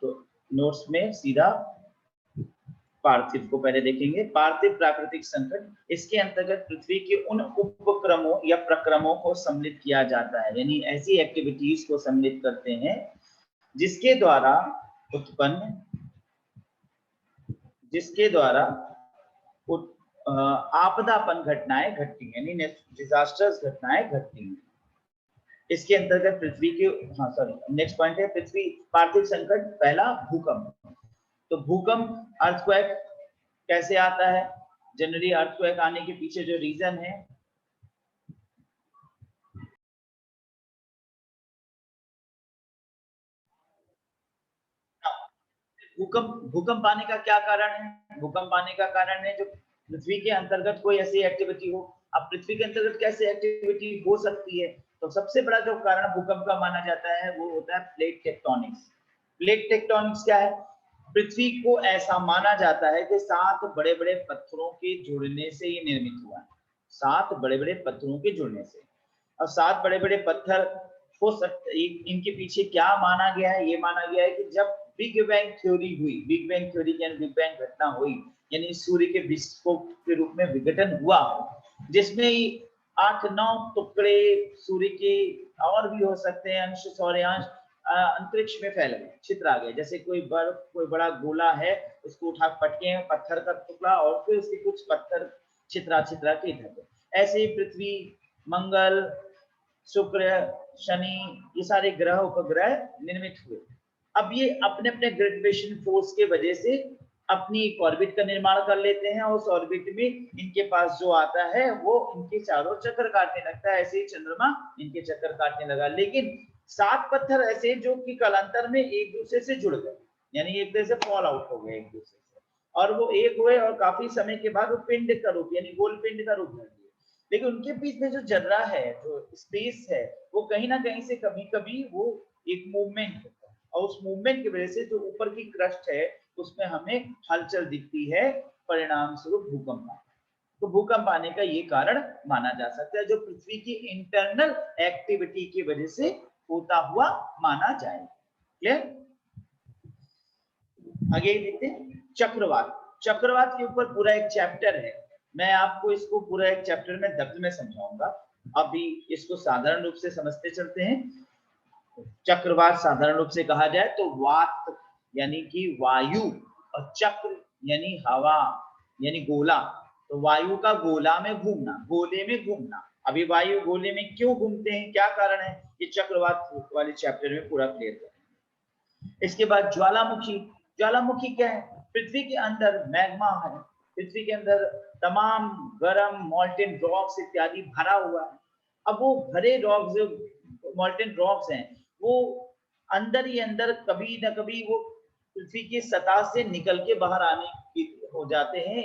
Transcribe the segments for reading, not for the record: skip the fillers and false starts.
तो नोट्स में सीधा पार्थिव को पहले देखेंगे। पार्थिव प्राकृतिक संकट, इसके अंतर्गत पृथ्वी के उन उपक्रमों या प्रक्रमों को सम्मिलित किया जाता है, यानी ऐसी एक्टिविटीज को सम्मिलित करते हैं जिसके द्वारा आपदापन घटनाएं घटती हैं, यानी डिजास्टर्स घटनाएं घटती हैं। इसके अंतर्गत पृथ्वी के नेक्स्ट पॉइंट है पृथ्वी पार्थिव संकट। पहला भूकंप। तो भूकंप अर्थक्वेक कैसे आता है? जनरली अर्थक्वेक आने के पीछे जो रीजन है, भूकंप आने का क्या कारण है? भूकंप आने का कारण है जो पृथ्वी के अंतर्गत कोई ऐसी एक्टिविटी हो। अब पृथ्वी के अंतर्गत कैसे एक्टिविटी हो सकती है? तो सबसे बड़ा जो कारण भूकंप का माना जाता है वो होता है प्लेट टेक्टोनिक्स। प्लेट टेक्टोनिक्स क्या है? पृथ्वी को ऐसा माना जाता है कि 7 बड़े-बड़े पत्थरों के जुड़ने से ये निर्मित हुआ है। 7 बड़े-बड़े पत्थरों के जुड़ने से। और 7 बड़े-बड़े पत्थर हो सकते, इनके पीछे क्या माना गया है? ये माना गया है कि जब बिग बैंग थ्योरी हुई, बिग बैंग थ्योरी यानी बिग बैंग घटना हुई, यानी सूर्य के विस्फोट के रूप में विघटन हुआ, जिसमें 8-9 टुकड़े सूर्य के और भी हो सकते हैं अंश सौर्यांश अंतरिक्ष में फैल गए, छितरा गए। जैसे कोई बड़ा गोला है, उसको उठा पटके पत्थर का टुकड़ा और फिर उसके कुछ पत्थर छितरा के इधर। ऐसे ही पृथ्वी, मंगल, शुक्र, शनि, ये सारे ग्रह उपग्रह निर्मित हुए। अब ये अपने अपने ग्रेविटेशन फोर्स के वजह से अपनी एक ऑर्बिट का निर्माण कर लेते हैं और उस ऑर्बिट में इनके पास जो आता है वो इनके चारों चक्कर काटने लगता है। ऐसे ही चंद्रमा इनके चक्कर काटने लगा। लेकिन 7 पत्थर ऐसे जो कि कालांतर में एक दूसरे से जुड़ गए, यानी एक तरह से फॉल आउट हो गए एक दूसरे से, और वो एक हुए और काफी समय के बाद वो पिंड का रूप यानी गोल पिंड का रूप ले लिए। लेकिन उनके बीच में जो जर्रा है, जो स्पेस है, वो कहीं ना कहीं से कभी कभी वो एक मूवमेंट होता है और उस मूवमेंट की वजह से जो ऊपर की क्रस्ट है उसमें हमें हलचल दिखती है, परिणाम स्वरूप भूकंप आता है। तो भूकंप आने का ये कारण माना जा सकता है, जो पृथ्वी की इंटरनल एक्टिविटी की वजह से होता हुआ माना जाए। क्लियर? आगे देखते हैं चक्रवात। चक्रवात के ऊपर पूरा एक चैप्टर है, मैं आपको इसको पूरा एक चैप्टर में डेप्थ में समझाऊंगा। अभी इसको साधारण रूप से समझते चलते हैं। चक्रवात साधारण रूप से कहा जाए तो वात यानी कि वायु, और चक्र यानी हवा यानी गोला। तो वायु का गोला में घूमना, गोले में घूमना। अभी वायु गोले में क्यों घूमते हैं, क्या कारण है, ये चक्रवात वाले चैप्टर में पूरा क्लियर करेंगे। इसके बाद ज्वालामुखी। ज्वालामुखी क्या है? पृथ्वी के अंदर मैग्मा है, पृथ्वी के अंदर तमाम गर्म मॉल्टेन रॉक्स इत्यादि भरा हुआ है। अब वो भरे रॉक्स जो मॉल्टेन रॉक्स हैं वो अंदर ही अंदर कभी ना कभी वो पृथ्वी की सतह से निकल के बाहर आने की हो जाते हैं,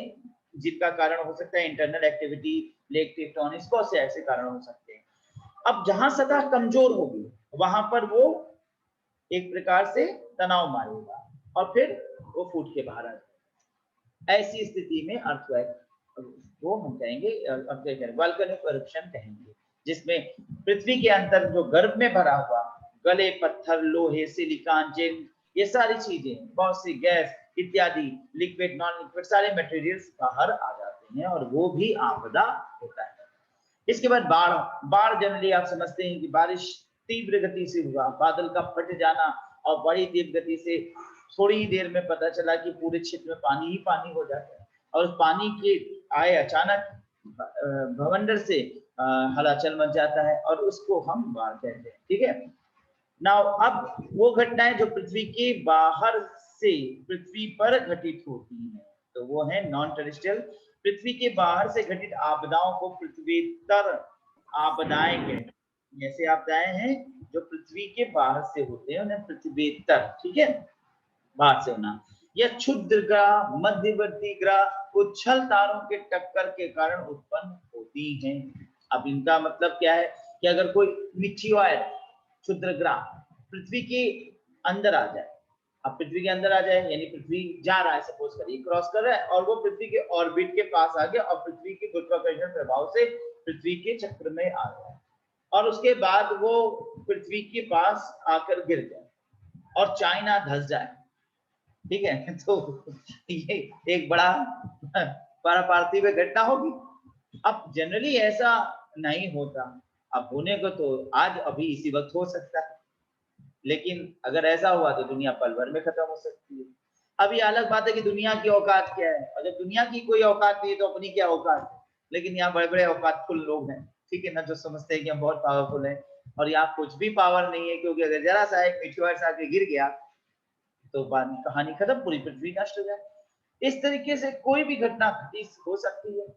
जिनका कारण हो सकता है इंटरनल एक्टिविटी, प्लेट टेक्टोनिक्स, बहुत से ऐसे कारण हो सकते हैं। अब जहां सतह कमजोर होगी वहां पर वो एक प्रकार से तनाव मारेगा और फिर वो फूट के बाहर आ जाएगा। ऐसी स्थिति में अर्थक्वेक वो हम कहेंगे वोल्केनिक इरप्शन कहेंगे, जिसमें पृथ्वी के अंदर जो गर्भ में भरा हुआ गले, पत्थर, लोहे, सिलिकॉन, जिंक, ये सारी चीजें, बहुत सी गैस इत्यादि, लिक्विड, नॉन लिक्विड, सारे मटेरियल्स बाहर आ जाते हैं और वो भी आपदा होता है। इसके बाद बाढ़। बाढ़ जनरली आप समझते हैं कि बारिश तीव्र गति से हुआ, बादल का फट जाना और बड़ी तीव्र गति से थोड़ी ही देर में पता चला कि पूरे क्षेत्र में पानी ही पानी हो जाता है, और उस पानी के आए अचानक भवंडर से हलचल मच जाता है और उसको हम बाढ़ कहते हैं। ठीक है। नाउ अब वो घटनाएं जो पृथ्वी के बाहर से पृथ्वी पर घटित होती हैं, तो वो है नॉन टेरेस्ट्रियल। पृथ्वी के बाहर से घटित आपदाओं को पृथ्वीतर आपदाएं कहते हैं। ऐसे आपदाएं हैं जो पृथ्वी के बाहर से होते हैं, उन्हें पृथ्वीतर, ठीक है, बाहर से होना। यह क्षुद्र ग्रह, मध्यवर्ती ग्रह उच्छल तारों के टक्कर के कारण उत्पन्न होती हैं। अब इनका मतलब क्या है कि अगर कोई मीटियोर क्षुद्र ग्रह पृथ्वी के अंदर आ जाए, अब पृथ्वी के अंदर आ जाए यानी पृथ्वी जा रहा है, सपोज करिए क्रॉस कर रहा है, और वो पृथ्वी के ऑर्बिट के पास आ गया और पृथ्वी के गुरुत्वाकर्षण प्रभाव से पृथ्वी के चक्र में आ गया, और उसके बाद वो पृथ्वी के पास आकर गिर जाए और चाइना धंस जाए, ठीक है। तो ये एक बड़ा पारापार्थिव घटना होगी। अब जनरली ऐसा नहीं होता, अब होने को तो आज अभी इसी वक्त हो सकता है, लेकिन अगर ऐसा हुआ तो दुनिया पल भर में खत्म हो सकती है। अब ये अलग बात है कि दुनिया की औकात क्या है, और जब दुनिया की कोई औकात नहीं है तो अपनी क्या औकात है। लेकिन यहाँ बड़े बड़े औकातफुल लोग हैं, ठीक है ना, जो समझते हैं कि हम बहुत पावरफुल हैं, और यहाँ कुछ भी पावर नहीं है, क्योंकि अगर जरा सा एक मीटियोर आके गिर गया तो कहानी खत्म, पूरी पृथ्वी नष्ट हो जाए। इस तरीके से कोई भी घटना हो सकती है।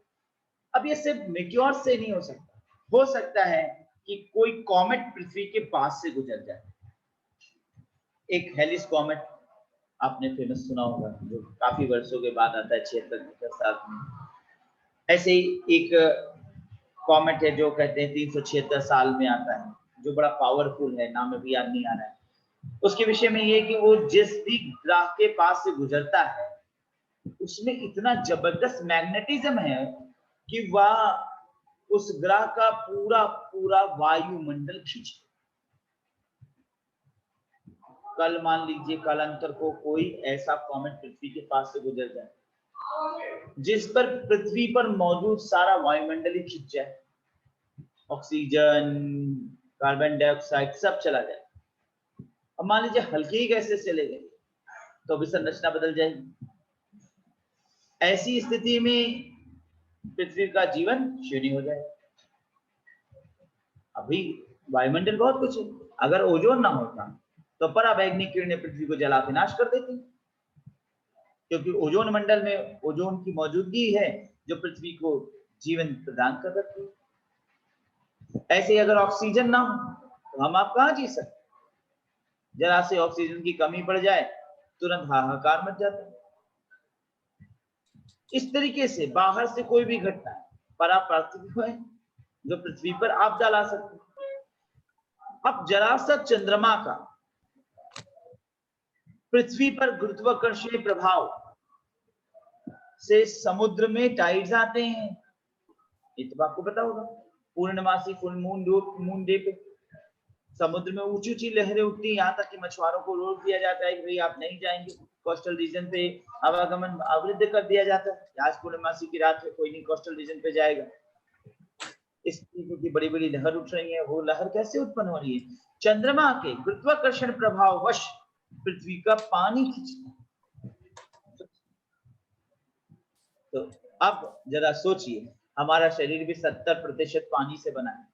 अब ये सिर्फ मीटियोर से नहीं हो सकता है कि कोई कॉमेट पृथ्वी के पास से गुजर जाए। एक हेलिस कॉमेट आपने फेमस सुना होगा, जो काफी वर्षों के बाद आता है, 76 मीटर साल में। ऐसे ही एक कॉमेट है जो कहते हैं 376 साल में आता है, जो बड़ा पावरफुल है, नाम अभी याद नहीं आ रहा है। उसके विषय में ये कि वो जिस भी ग्रह के पास से गुजरता है उसमें इतना जबरदस्त मैग्नेटिज्म है कि वह उस ग्रह का पूरा पूरा वायुमंडल खींच। कल मान लीजिए कालांतर को कोई ऐसा कॉमेट पृथ्वी के पास से गुजर जाए जिस पर पृथ्वी पर मौजूद सारा वायुमंडल ही खींच जाए, ऑक्सीजन, कार्बन डाइऑक्साइड सब चला जाए। अब मान लीजिए हल्के ही गैसेस चले गए तो भी संरचना बदल जाएगी। ऐसी स्थिति में पृथ्वी का जीवन शून्य हो जाए। अभी वायुमंडल बहुत कुछ है, अगर ओजोन ना होता तो पराबैंगनी किरणें पृथ्वी को जला के नाश कर देती, क्योंकि ओजोन मंडल में ओजोन की मौजूदगी है जो पृथ्वी को जीवन प्रदान कर सकती है। ऐसे ही अगर ऑक्सीजन ना हो तो हम आप कहाँ जी सकते, जरा से ऑक्सीजन की कमी पड़ जाए तुरंत हाहाकार मच जाता है। इस तरीके से बाहर से कोई भी घटना परापार्थिव है जो पृथ्वी पर आपदा ला सकती है। अब जरा सा चंद्रमा का पृथ्वी पर गुरुत्वाकर्षणीय प्रभाव से समुद्र में टाइड्स आते हैं, ये तो आपको पता होगा। पूर्णमासी फुल मून डे पे समुद्र में ऊंची ऊंची लहरें उठती, यहाँ तक कि मछुआरों को रोक दिया जाता है कि भाई आप नहीं जाएंगे, कोस्टल रीजन पे आवागमन अवरुद्ध कर दिया जाता है। आज पूर्णमासी की रात में कोई नहीं कोस्टल रीजन पे जाएगा। इस तरीके की बड़ी बड़ी लहर उठ रही है। वो लहर कैसे उत्पन्न हो रही है? चंद्रमा के गुरुत्वाकर्षण प्रभाव वश पृथ्वी का पानी खींचना। तो अब जरा सोचिए, हमारा शरीर भी 70% पानी से बना है,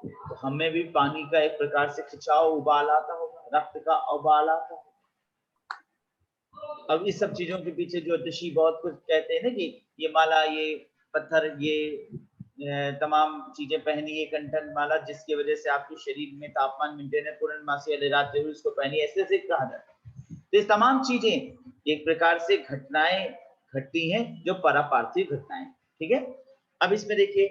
तो हमें भी पानी का एक प्रकार से खिंचाव उबाल आता होगा, रक्त का उबाल आता होगा। अब इस सब चीजों के पीछे ज्योतिषी बहुत कुछ कहते हैं ना कि ये माला, ये पत्थर, ये तमाम चीजें पहनी, ये कंठन माला जिसकी वजह से आपके शरीर में तापमान मेंटेन है, पूर्णमासी वाले रात जरूर इसको पहनी, ऐसे ऐसे कहा जाता है। तो ये तमाम चीजें एक प्रकार से घटनाएं घटती हैं जो परापार्थिव घटनाएं, ठीक है। अब इसमें देखिए,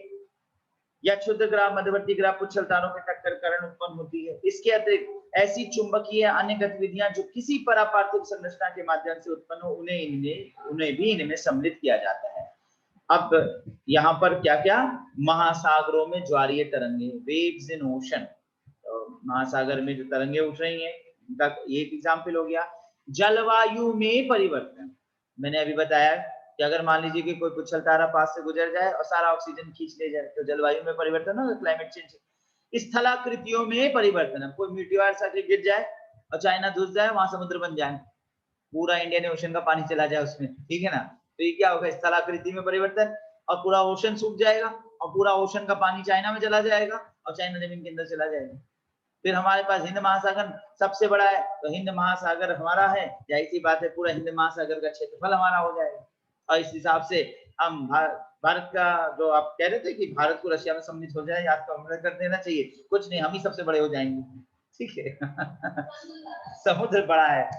या क्षुद्र ग्रह मध्यवर्ती ग्रह पुच्छल तारों के टक्कर कारण उत्पन्न होती है। इसके अतिरिक्त ऐसी चुंबकीय अन्य गतिविधियां जो किसी परापार्थिव संरचना के माध्यम से उत्पन्न हो, उन्हें भी इनमें सम्मिलित किया जाता है। अब यहाँ पर क्या क्या, महासागरों में ज्वारीय तरंगे, वेव्स इन ओशन, तो महासागर में जो तरंगे उठ रही हैं उनका ये एक एग्जाम्पल हो गया। जलवायु में परिवर्तन, मैंने अभी बताया कि अगर मान लीजिए कि कोई पुच्छल तारा पास से गुजर जाए और सारा ऑक्सीजन खींच ले जाए तो जलवायु में परिवर्तन होगा, क्लाइमेट चेंज। स्थलाकृतियों में परिवर्तन, कोई मीटियोर सा गिर जाए और चाइना घुस जाए, वहां समुद्र बन जाए, पूरा इंडियन ओशन का पानी चला जाए उसमें, ठीक है ना, तो ये क्या होगा, स्थलाकृति में परिवर्तन, और पूरा ओशन सूख जाएगा और पूरा ओशन का पानी चाइना में चला जाएगा और चाइना जमीन के अंदर चला जाएगा। फिर हमारे पास हिंद महासागर सबसे बड़ा है, तो हिंद महासागर हमारा है, जाहिर सी बात है पूरा हिंद महासागर का क्षेत्रफल हमारा हो जाएगा। और इस हिसाब से हम भारत का, जो आप कह रहे थे कि भारत को रशिया में सम्मिलित हो जाए, आपको हमला कर देना चाहिए, कुछ नहीं, हम ही सबसे बड़े हो जाएंगे, ठीक है। समुद्र बड़ा है।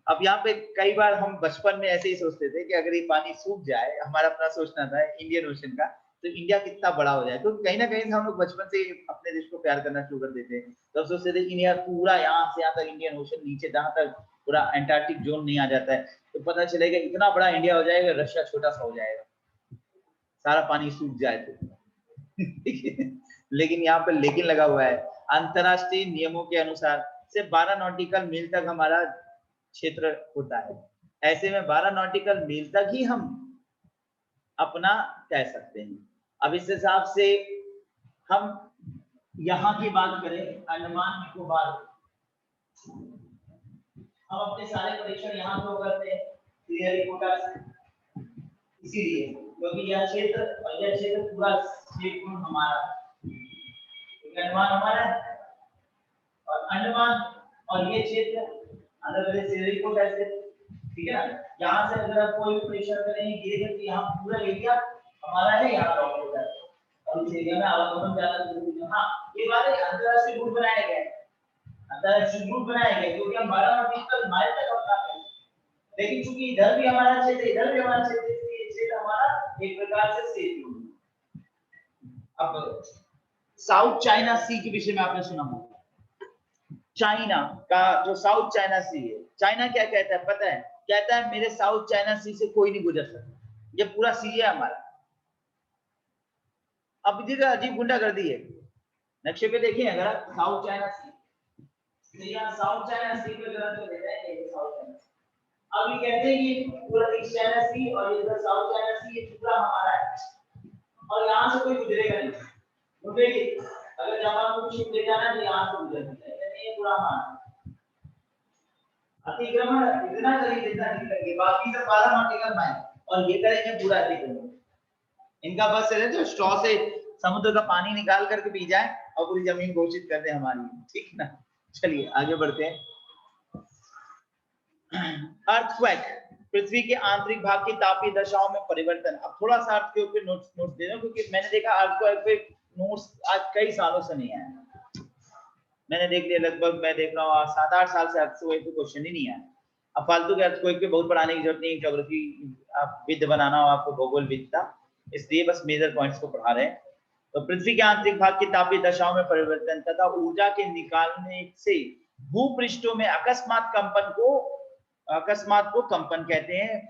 अब यहाँ पे कई बार हम बचपन में ऐसे ही सोचते थे कि अगर ये पानी सूख जाए, हमारा अपना सोचना था इंडियन ओशन का, तो इंडिया कितना बड़ा हो जाए। तो कहीं ना कहीं से हम लोग बचपन से अपने देश को प्यार करना शुरू कर देते हैं। तो सोचते थे इंडिया पूरा यहाँ से यहाँ तक इंडियन ओशन, नीचे जहां तक पूरा एंटार्क्टिक जोन नहीं आ जाता है, तो पता चलेगा इतना बड़ा इंडिया हो जाएगा, रशिया छोटा सा हो जाएगा, सारा पानी सूख जाए तो। लेकिन यहाँ पर लेकिन लगा हुआ है, अंतरराष्ट्रीय नियमों के अनुसार सिर्फ 12 नॉटिकल मील तक हमारा क्षेत्र होता है। ऐसे में 12 नॉटिकल मील तक ही हम अपना कह सकते हैं। अब इस हिसाब से हम यहाँ की बात करें, अंडमान निकोबार, हम अपने सारे परीक्षण यहाँ पे करते हैं श्रीहरिकोटा से, इसीलिए क्योंकि यह क्षेत्र और यह क्षेत्र पूरा स्टेट हमारा, अंडमान हमारा और अंडमान और ये क्षेत्र आंध्र प्रदेश श्रीहरिकोटा से, ठीक है ना। यहाँ से अगर आप कोई परीक्षण करेंगे ये देखिए यहाँ पूरा एरिया हमारा है, यहाँ लॉक होता है और इस एरिया में आवागमन ज्यादा जरूरी है। हाँ, ये बात है, अंतरराष्ट्रीय रूट बनाया गया है, अंतरराष्ट्रीय रूट बनाया गया क्योंकि हम 12 नॉटिकल माइल तक अपना है, लेकिन चूंकि इधर भी हमारा क्षेत्र, इधर भी हमारा क्षेत्र, इसलिए ये क्षेत्र हमारा एक प्रकार से सेफ है। अब साउथ चाइना सी के विषय में आपने सुना होगा, चाइना का जो साउथ चाइना सी है, चाइना क्या कहता है पता है? कहता है मेरे साउथ चाइना सी से कोई नहीं गुजर सकता, ये पूरा सी है हमारा। अब इधर अजीब गुंडागर्दी है, नक्शे पे देखिए अगर आप साउथ चाइना सी, यहाँ साउथ चाइना सी पे जरा तो देता है ये साउथ चाइना सी। अब ये कहते हैं कि पूरा ईस्ट चाइना सी और इधर साउथ चाइना सी ये पूरा हमारा है और यहाँ से कोई गुजरेगा नहीं, गुजरेगी अगर जापान को शिप ले जाना है तो यहाँ से गुजरना है, ये पूरा हमारा। अतिक्रमण इतना करेंगे जितना ठीक लगे, बाकी सब 12 नॉटिकल माइल और ये करेंगे पूरा अतिक्रमण। इनका बस है जो स्ट्रॉ से समुद्र का पानी निकाल करके पी जाए और पूरी जमीन घोषित कर दे हमारी, ठीक ना। चलिए आगे बढ़ते हैं। अर्थक्वेक, पृथ्वी के आंतरिक भाग की तापीय दशाओं में परिवर्तन। अब थोड़ा सा अर्थक्वेक पे नोट्स दे रहा हूं क्योंकि मैंने देखा अर्थक्वेक पे नोट्स आज कई सालों से नहीं आया, मैंने देख लिया लगभग, मैं देख रहा हूँ 7-8 साल से अर्थक्वेक पे क्वेश्चन ही नहीं आया। अब फालतू के अर्थक्वेक पे बहुत पढ़ाने की जरूरत नहीं, ज्योग्राफी आप विद बनाना हो आपको, भूगोल विद्या, इसलिए बस मेजर पॉइंट्स को पढ़ा रहे हैं। तो पृथ्वी के आंतरिक भाग की तापीय दशाओं में परिवर्तन तथा ऊर्जा के निकालने से भूपृष्ठों में अकस्मात को कंपन कहते हैं।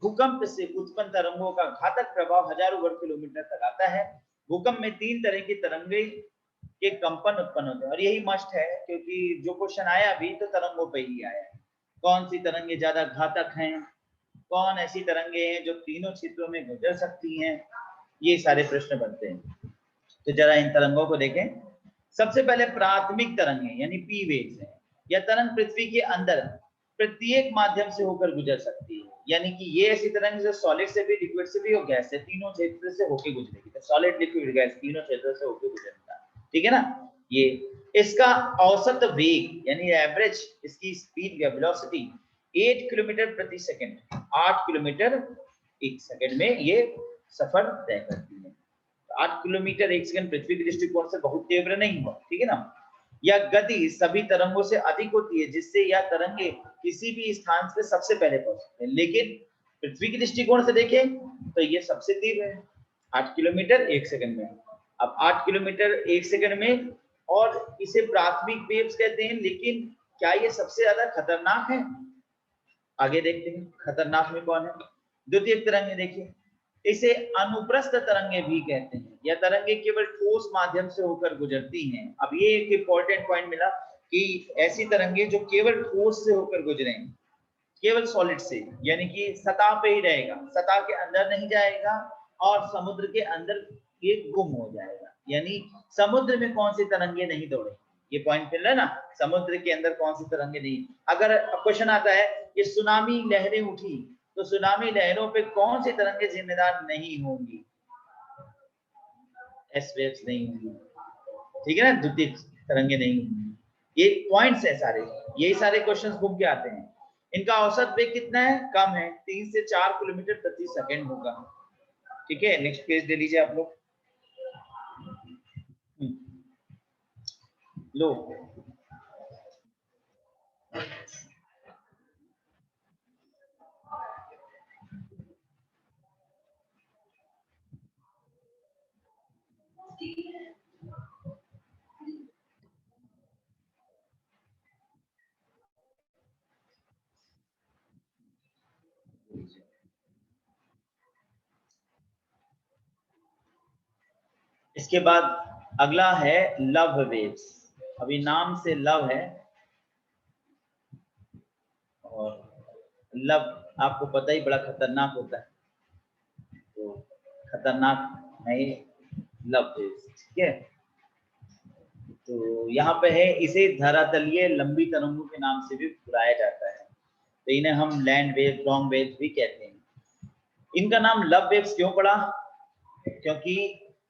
भूकंप से उत्पन्न तरंगों का घातक प्रभाव हजारों वर्ग किलोमीटर तक आता है। भूकंप में 3 तरह की तरंगे के कंपन उत्पन्न होते हैं और यही मस्ट है क्योंकि जो क्वेश्चन आया अभी तो तरंगों पे ही आया है। कौन सी तरंगे ज्यादा घातक हैं, कौन ऐसी तरंगे हैं जो तीनों क्षेत्रों में गुजर सकती हैं, ये सारे प्रश्न बनते हैं। तो जरा इन तरंगों को देखें। सबसे पहले प्राथमिक तरंगे यानी पी वेव्स है। यह तरंग पृथ्वी के अंदर प्रत्येक माध्यम से होकर गुजर सकती है, यानी कि ये ऐसी तरंग जो सॉलिड से भी, लिक्विड से भी और गैस से, तीनों क्षेत्र से होकर गुजरेगी। तो सॉलिड, लिक्विड, गैस तीनों क्षेत्र से होकर गुजरता है, ठीक है ना। ये इसका औसत वेग यानी एवरेज इसकी स्पीड या वेलोसिटी 8 किलोमीटर प्रति सेकंड, 8 किलोमीटर एक सेकंड में ये सफर तय करती है। 8 किलोमीटर एक सेकंड पृथ्वी के दृष्टिकोण से बहुत तीव्र नहीं हुआ, ठीक है ना। यह गति सभी तरंगों से अधिक होती है जिससे यह तरंगे किसी भी स्थान से सबसे पहले पहुंचते हैं, लेकिन पृथ्वी के दृष्टिकोण से देखें तो ये सबसे तीव्र है 8 किलोमीटर एक सेकंड में। अब 8 किलोमीटर एक सेकंड में, और इसे प्राथमिक वेव्स कहते हैं, लेकिन क्या ये सबसे ज्यादा खतरनाक है? आगे देखते हैं खतरनाक में कौन है। द्वितीयक तरंगे देखिए, इसे अनुप्रस्थ तरंगे भी कहते हैं। यह तरंगे केवल ठोस माध्यम से होकर गुजरती हैं। अब ये एक इंपॉर्टेंट पॉइंट मिला कि ऐसी तरंगे जो केवल ठोस से होकर गुजरेंगे, केवल सॉलिड से, यानी कि सतह पे ही रहेगा, सतह के अंदर नहीं जाएगा और समुद्र के अंदर ये गुम हो जाएगा। यानी समुद्र में कौन सी तरंगे नहीं दौड़ेंगी, ये पॉइंट मिल रहा है ना, समुद्र के अंदर कौन सी तरंगे नहीं। अगर क्वेश्चन आता है ये सुनामी लहरें उठी, तो सुनामी लहरों पे कौन सी तरंगे जिम्मेदार नहीं होंगी? एस वेव्स नहीं होंगी, ठीक है ना, द्वितीय तरंगे नहीं होंगी। ये पॉइंट्स है सारे, यही सारे क्वेश्चंस घूम के आते हैं। इनका औसत वेग कितना है? कम है, 3 से 4 किलोमीटर प्रति सेकंड होगा, ठीक है। नेक्स्ट पेज दे लीजिए आप लोग। लो इसके बाद अगला है लव वेव्स। अभी नाम से लव है और लब आपको पता ही बड़ा खतरनाक होता है, तो खतरनाक है लब वेव्स, ठीक है। तो यहाँ पे है, इसे धरातलीय लंबी तरंगों के नाम से भी बुलाया जाता है, तो इन्हें हम लैंड वेव, लॉन्ग वेव्स भी कहते हैं। इनका नाम लब वेव्स क्यों पड़ा? क्योंकि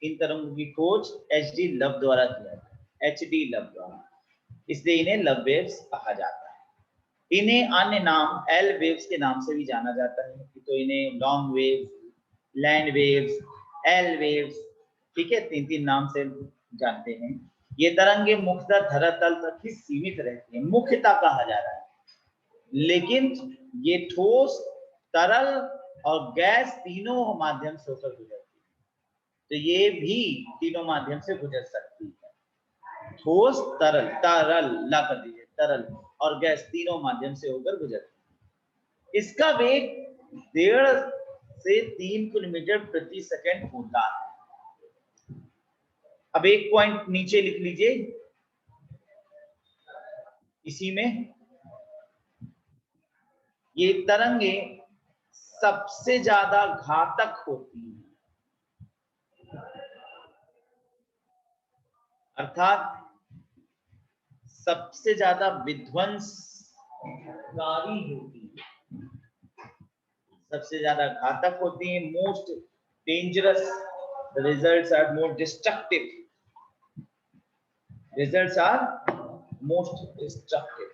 इन तरंगों की खोज एच.डी. लब द्वारा किया गया, एच.डी. लब द्वारा, इसलिए इन्हें लब वेव्स कहा जाता है। इन्हें अन्य नाम एल वेव्स के नाम से भी जाना जाता है, तो इन्हें long waves, land waves, L waves, ठीक है, तीन तीन नाम से जानते हैं। ये तरंगे मुख्यतः धरातल तक ही सीमित रहती हैं, मुख्यतः कहा जा रहा है, लेकिन ये ठोस, तरल और गैस तीनों माध्यम से होकर गुजरती है, तो ये भी तीनों माध्यम से गुजर सकती है। ठोस, तरल, तरल ला कर दीजिए, तरल और गैस तीनों माध्यम से होकर गुजरती है। इसका वेग 1.5 से 3 किलोमीटर प्रति सेकंड होता है। अब एक पॉइंट नीचे लिख लीजिए इसी में, ये तरंगे सबसे ज्यादा घातक होती हैं, अर्थात सबसे ज्यादा विध्वंसकारी होती है, सबसे ज्यादा घातक होती है। Most dangerous results are more destructive, results are most destructive.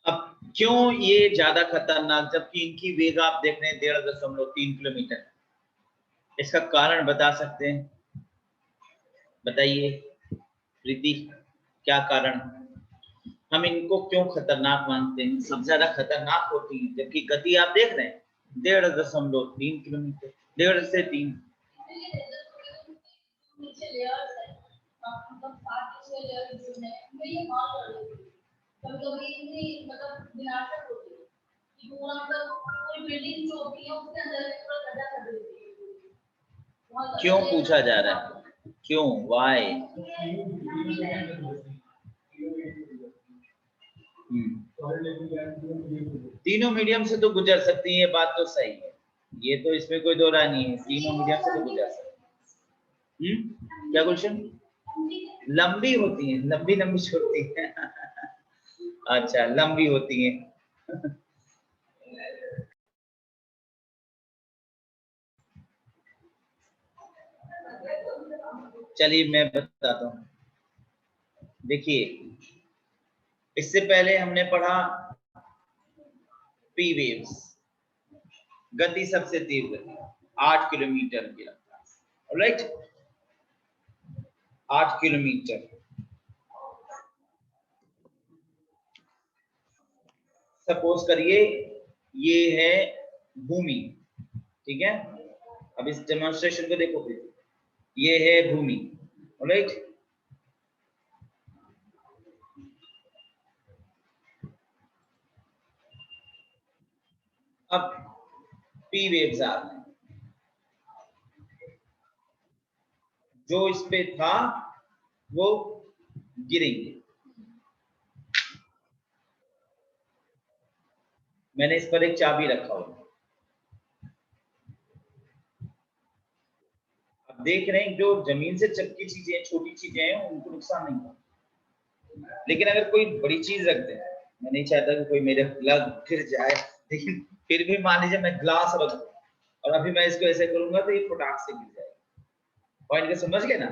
अब क्यों ये ज्यादा खतरनाक, जबकि इनकी वेग आप देख रहे हैं 1.5 किलोमीटर, इसका कारण बता सकते हैं? बताइए प्रीति, क्या कारण? हम इनको क्यों खतरनाक मानते हैं? सबसे ज्यादा खतरनाक होती है, जबकि गति आप देख रहे हैं 1.3 किलोमीटर, 1.5 से 3। क्यों पूछा जा रहा है, क्यों, वाई? तीनों मीडियम से तो गुजर सकती है, बात तो सही है, ये तो इसमें कोई दो राय नहीं है, तीनों मीडियम से तो गुजर सकती है। क्या क्वेश्चन? लंबी होती है, लंबी लंबी छोड़ती है अच्छा, लंबी होती है चलिए मैं बताता हूँ। देखिए, इससे पहले हमने पढ़ा पी वेव्स, गति सबसे तेज गति 8 किलोमीटर की रफ्तार, राइट, 8 किलोमीटर। सपोज करिए ये है भूमि, ठीक है, अब इस डेमोन्स्ट्रेशन को देखो, ये है भूमि, राइट। अब पी वेव्स आ रहे हैं, जो इस पे था वो गिरेंगे। मैंने इस पर एक चाबी रखा हुआ, अब देख रहे हैं जो जमीन से चपकी चीजें, छोटी चीजें हैं, उनको नुकसान नहीं होगा, लेकिन अगर कोई बड़ी चीज रख दे, मैं नहीं चाहता कि कोई मेरे लग गिर जाए, लेकिन फिर भी मान लीजिए मैं ग्लास रख दूं और अभी मैं इसको ऐसे करूंगा तो ये फटाक से गिर जाएगा। पॉइंट को समझ गए ना?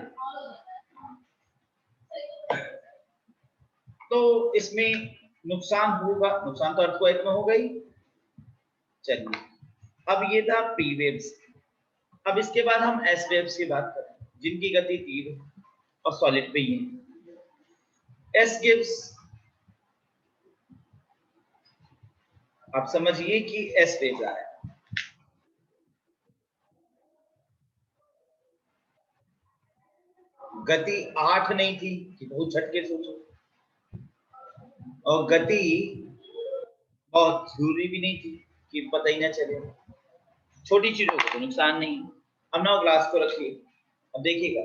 तो इसमें नुकसान होगा, नुकसान तो अर्थक्वेक में हो गई। चलिए, अब ये था पी वेव्स। अब इसके बाद हम एस वेव्स की बात करें, जिनकी गति तीव्र और सॉलिड पे ही है। एस गिव्स, आप समझिए कि एस वेव आ है, गति 8 नहीं थी कि बहुत झटके सोचो, और गति बहुत जरूरी भी नहीं थी कि पता ही ना चले, छोटी चीजों को तो नुकसान नहीं। अब ना ग्लास को रखिए, अब देखिएगा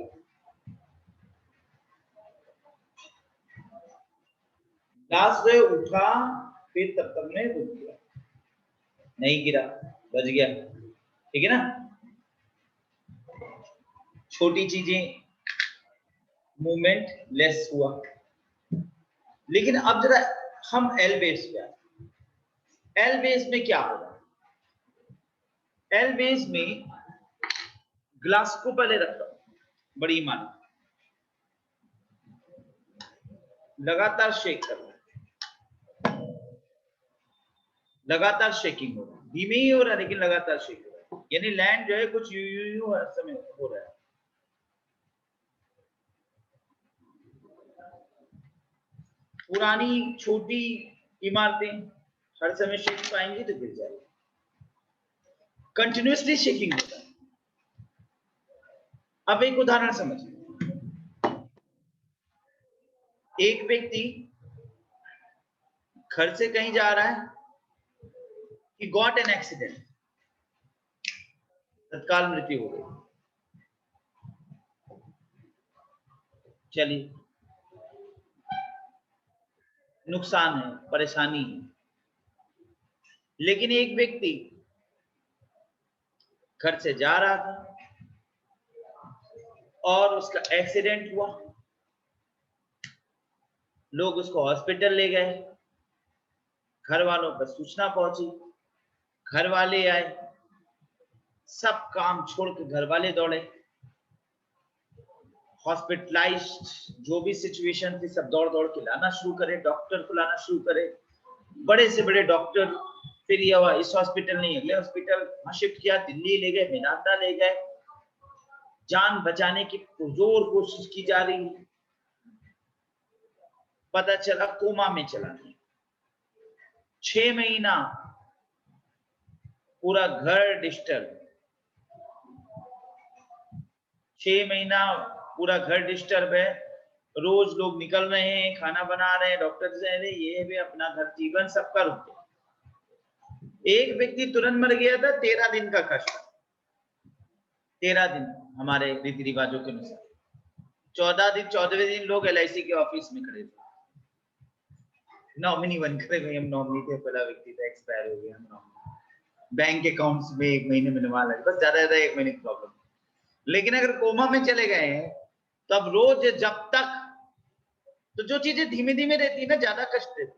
ग्लास से उठा, फिर तब तक में रुक गया, नहीं गिरा, बच गया, ठीक है ना। छोटी चीजें, मूवमेंट लेस हुआ। लेकिन अब जरा हम एल बेस पे आते। एल बेस में क्या हो रहा है? एल बेस में ग्लास को पहले रखता हूं, बड़ी मान लगातार शेक कर रहा है, लगातार शेकिंग हो रहा है, धीमे ही हो रहा है लेकिन लगातार शेक हो रहा है, यानी लैंड जो है कुछ यू हर समय हो रहा है। पुरानी छोटी इमारतें हर समय शेक पाएंगी तो गिर जाएगी, कंटिन्यूअसली शेकिंग होता है। अब एक उदाहरण समझिए, एक व्यक्ति घर से कहीं जा रहा है, he got an accident, तत्काल मृत्यु हो गई। चलिए, नुकसान है, परेशानी है। लेकिन एक व्यक्ति घर से जा रहा था और उसका एक्सीडेंट हुआ, लोग उसको हॉस्पिटल ले गए, घर वालों पर सूचना पहुंची, घर वाले आए, सब काम छोड़ के घर वाले दौड़े, हॉस्पिटलाइज्ड जो भी सिचुएशन थी सब दौड़ दौड़ के लाना शुरू करे, डॉक्टर को लाना शुरू करे, बड़े से बड़े डॉक्टर। फिर ये हुआ इस हॉस्पिटल नहीं अगले हॉस्पिटल, वहां शिफ्ट किया, दिल्ली ले गए, मेदांता ले गए, जान बचाने की पुरजोर कोशिश की जा रही है। पता चला कोमा में चला गया, 6 महीना पूरा घर डिस्टर्ब, 6 महीना पूरा घर डिस्टर्ब है, रोज लोग निकल रहे हैं, खाना बना रहे हैं, डॉक्टर कह रहे ये भी अपना घर जीवन सबका रुक गया। एक व्यक्ति तुरंत मर गया था, 13 दिन का कष्ट, 13 दिन हमारे रीति रिवाजों के अनुसार, 14वें दिन लोग LIC के ऑफिस में खड़े थे, नॉमिनी बन कर हम नॉमिनी थे, पहला व्यक्ति था, एक्सपायर हो गया, हम बैंक अकाउंट्स में 1 महीने में निकाल लगे, बस ज्यादा 1 महीने की प्रॉब्लम। लेकिन अगर कोमा में चले गए हैं तो अब रोज जब तक, तो जो चीजें धीमे धीमे रहती है ना ज्यादा कष्ट देती,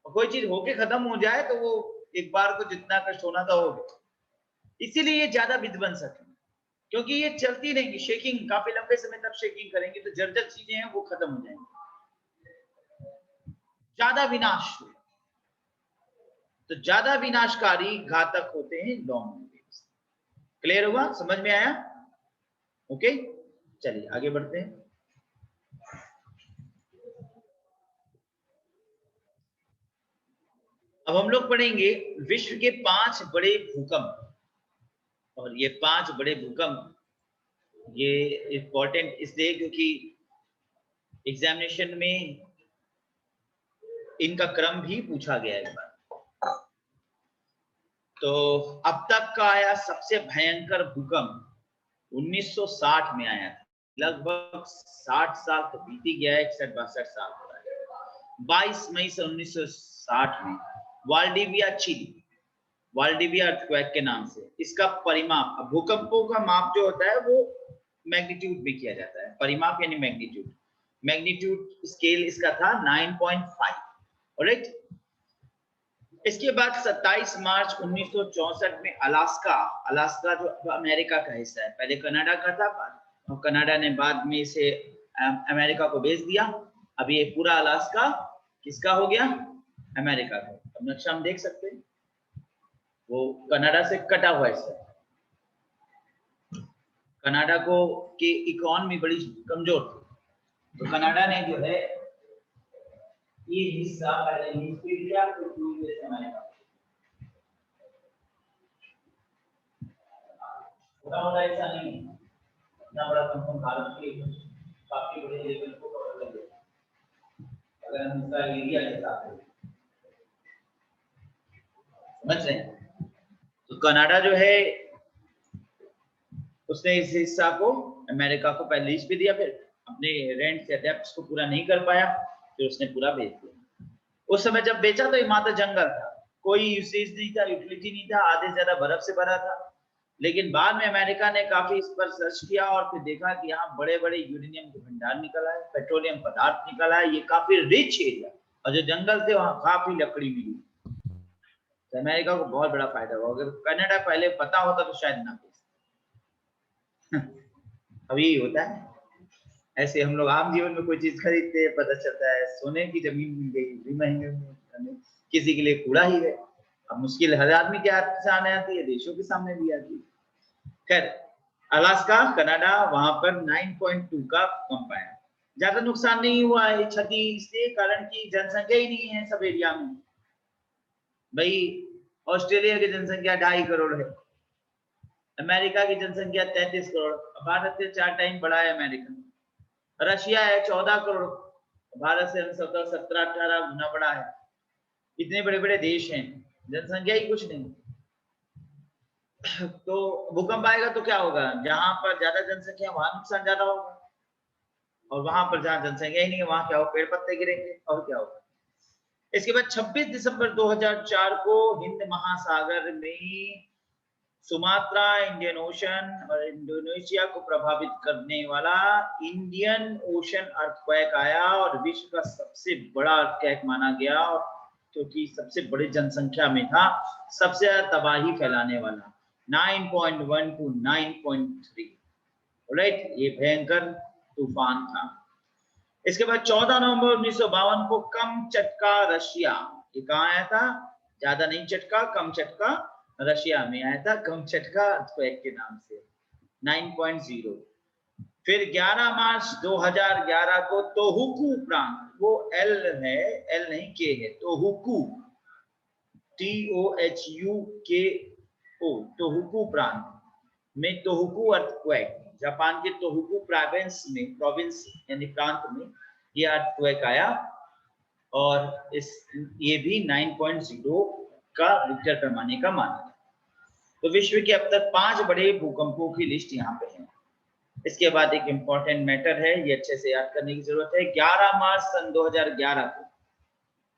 और कोई चीज होके खत्म हो जाए तो वो एक बार को जितना कष्ट होना था हो गया, इसीलिए ये ज्यादा विध्वंसक है, क्योंकि ये चलती रहेंगी शेकिंग, काफी लंबे समय तक शेकिंग करेंगे तो जर्जर चीजें हैं वो खत्म हो जाएंगी, ज्यादा विनाश, तो ज्यादा विनाशकारी घातक होते हैं लॉन्ग वेव्स। क्लियर हुआ, समझ में आया? ओके, चलिए आगे बढ़ते हैं। अब हम लोग पढ़ेंगे विश्व के 5 बड़े भूकंप, और ये 5 बड़े भूकंप ये इंपॉर्टेंट इसलिए क्योंकि एग्जामिनेशन में इनका क्रम भी पूछा गया एक बार। तो अब तक का आया सबसे भयंकर भूकंप 1960 में आया था, लगभग 60 साल तो बीती गया, 61-62 साल हो रहा है। 22 मई से 1960 में वाल्डिविया चिली, वाल्डिविया अर्थक्वेक के नाम से इसका परिमाप, भूकंपों का माप जो होता है वो मैग्नीट्यूड में किया जाता है, परिमाप यानी मैग्नीट्यूड, मैग्नीट्यूड स्केल इसका था 9.5, ऑलराइट। इसके बाद 27 मार्च 1964 में अलास्का, अलास्का जो अमेरिका का हिस्सा है, पहले कनाडा का था, और कनाडा ने बाद में इसे अमेरिका को भेज दिया, अब ये पूरा अलास्का किसका हो गया? अमेरिका का। अब नक्शा हम देख सकते हैं, वो कनाडा से कटा हुआ हिस्सा, कनाडा को की इकोनॉमी बड़ी कमजोर थी, तो कनाडा ने जो है ये हिस्सा पहले यूरोपीय दिया, फिर यूएस अमेरिका, छोटा मोटा ऐसा नहीं है, इतना बड़ा कंपनी भारत के काफी बड़े लेवल को कवर कर लेता है। अगर हिस्सा एरिया के हिसाब से, समझ रहे हैं? तो कनाडा जो है उसने इस हिस्सा को अमेरिका को पहले लीज पे दिया, फिर अपने रेंट से अडेप्ट को पूरा नहीं कर पाया, फिर उसने पूरा बेच दिया। उस समय जब बेचा तो ये मात्र जंगल था, कोई यूसेज नहीं था, यूटिलिटी नहीं था, आधे से ज्यादा बर्फ से भरा था। लेकिन बाद में अमेरिका ने काफी इस पर सर्च किया और फिर देखा कि यहाँ बड़े बड़े यूरेनियम के भंडार निकला है, पेट्रोलियम पदार्थ निकला है, ये काफी रिच एरिया, और जो जंगल थे वहां काफी लकड़ी मिली। तो अमेरिका को बहुत बड़ा फायदा हुआ। अगर कनाडा पहले पता होता तो शायद ना बेचता। अभी होता है ऐसे, हम लोग आम जीवन में कोई चीज खरीदते हैं, पता चलता है सोने की जमीन मिल गई, भी महंगे में, किसी के लिए कूड़ा ही है। अब मुश्किल हर आदमी के हाथ से आने आती है, देशों के सामने भी आती है। खैर, अलास्का, कनाडा, वहां पर 9.2 का भूकंप आया। ज्यादा नुकसान नहीं हुआ है, क्षति इसलिए कारण की जनसंख्या ही नहीं है सब एरिया में। भाई ऑस्ट्रेलिया की जनसंख्या 2.5 करोड़ है, अमेरिका की जनसंख्या 33 करोड़, भारत से 4 टाइम बड़ा है अमेरिका। रशिया है 14 करोड़, भारत से 17-18 गुना बड़ा है। इतने बड़े बड़े देश हैं, जनसंख्या ही कुछ नहीं। तो भूकंप आएगा तो क्या होगा, जहां पर ज्यादा जनसंख्या वहां नुकसान ज्यादा होगा, और वहां पर जहां जनसंख्या ही नहीं है वहां क्या होगा, पेड़ पत्ते गिरेंगे और क्या होगा। इसके बाद 26 दिसंबर 2004 को हिंद महासागर में सुमात्रा, इंडियन ओशन और इंडोनेशिया को प्रभावित करने वाला इंडियन ओशन अर्थक्वेक आया, और विश्व का सबसे बड़ा अर्थक्वेक माना गया, और क्योंकि सबसे बड़ी जनसंख्या में था, सबसे ज्यादा तबाही फैलाने वाला 9.1 to 9.3, राइट, ये भयंकर तूफान था। इसके बाद 14 नवंबर 1952 को कम चटका रशिया, ये कहाँ आया था, ज्यादा नहीं चटका, कम चटका रशिया में आया था, कम चटका अर्थक्वेक के नाम से 9.0। फिर 11 मार्च 2011 को तोहुकु प्रांत, वो एल है, एल नहीं के है, तोहुकु, TOHUKO, तोहुकु प्रांत में तोहुकु अर्थक्वेक, जापान के तोहुकु प्रोविंस में, प्रोविंस यानी प्रांत में ये अर्थक्वेक आया, और ये भी 9.0 का रिक्टर पैमाने का माना है। तो विश्व के अब तक 5 बड़े भूकंपों की लिस्ट यहाँ पे है। इसके बाद एक इंपॉर्टेंट मैटर है, ये अच्छे से याद करने की जरूरत है। 11 मार्च सन 2011 को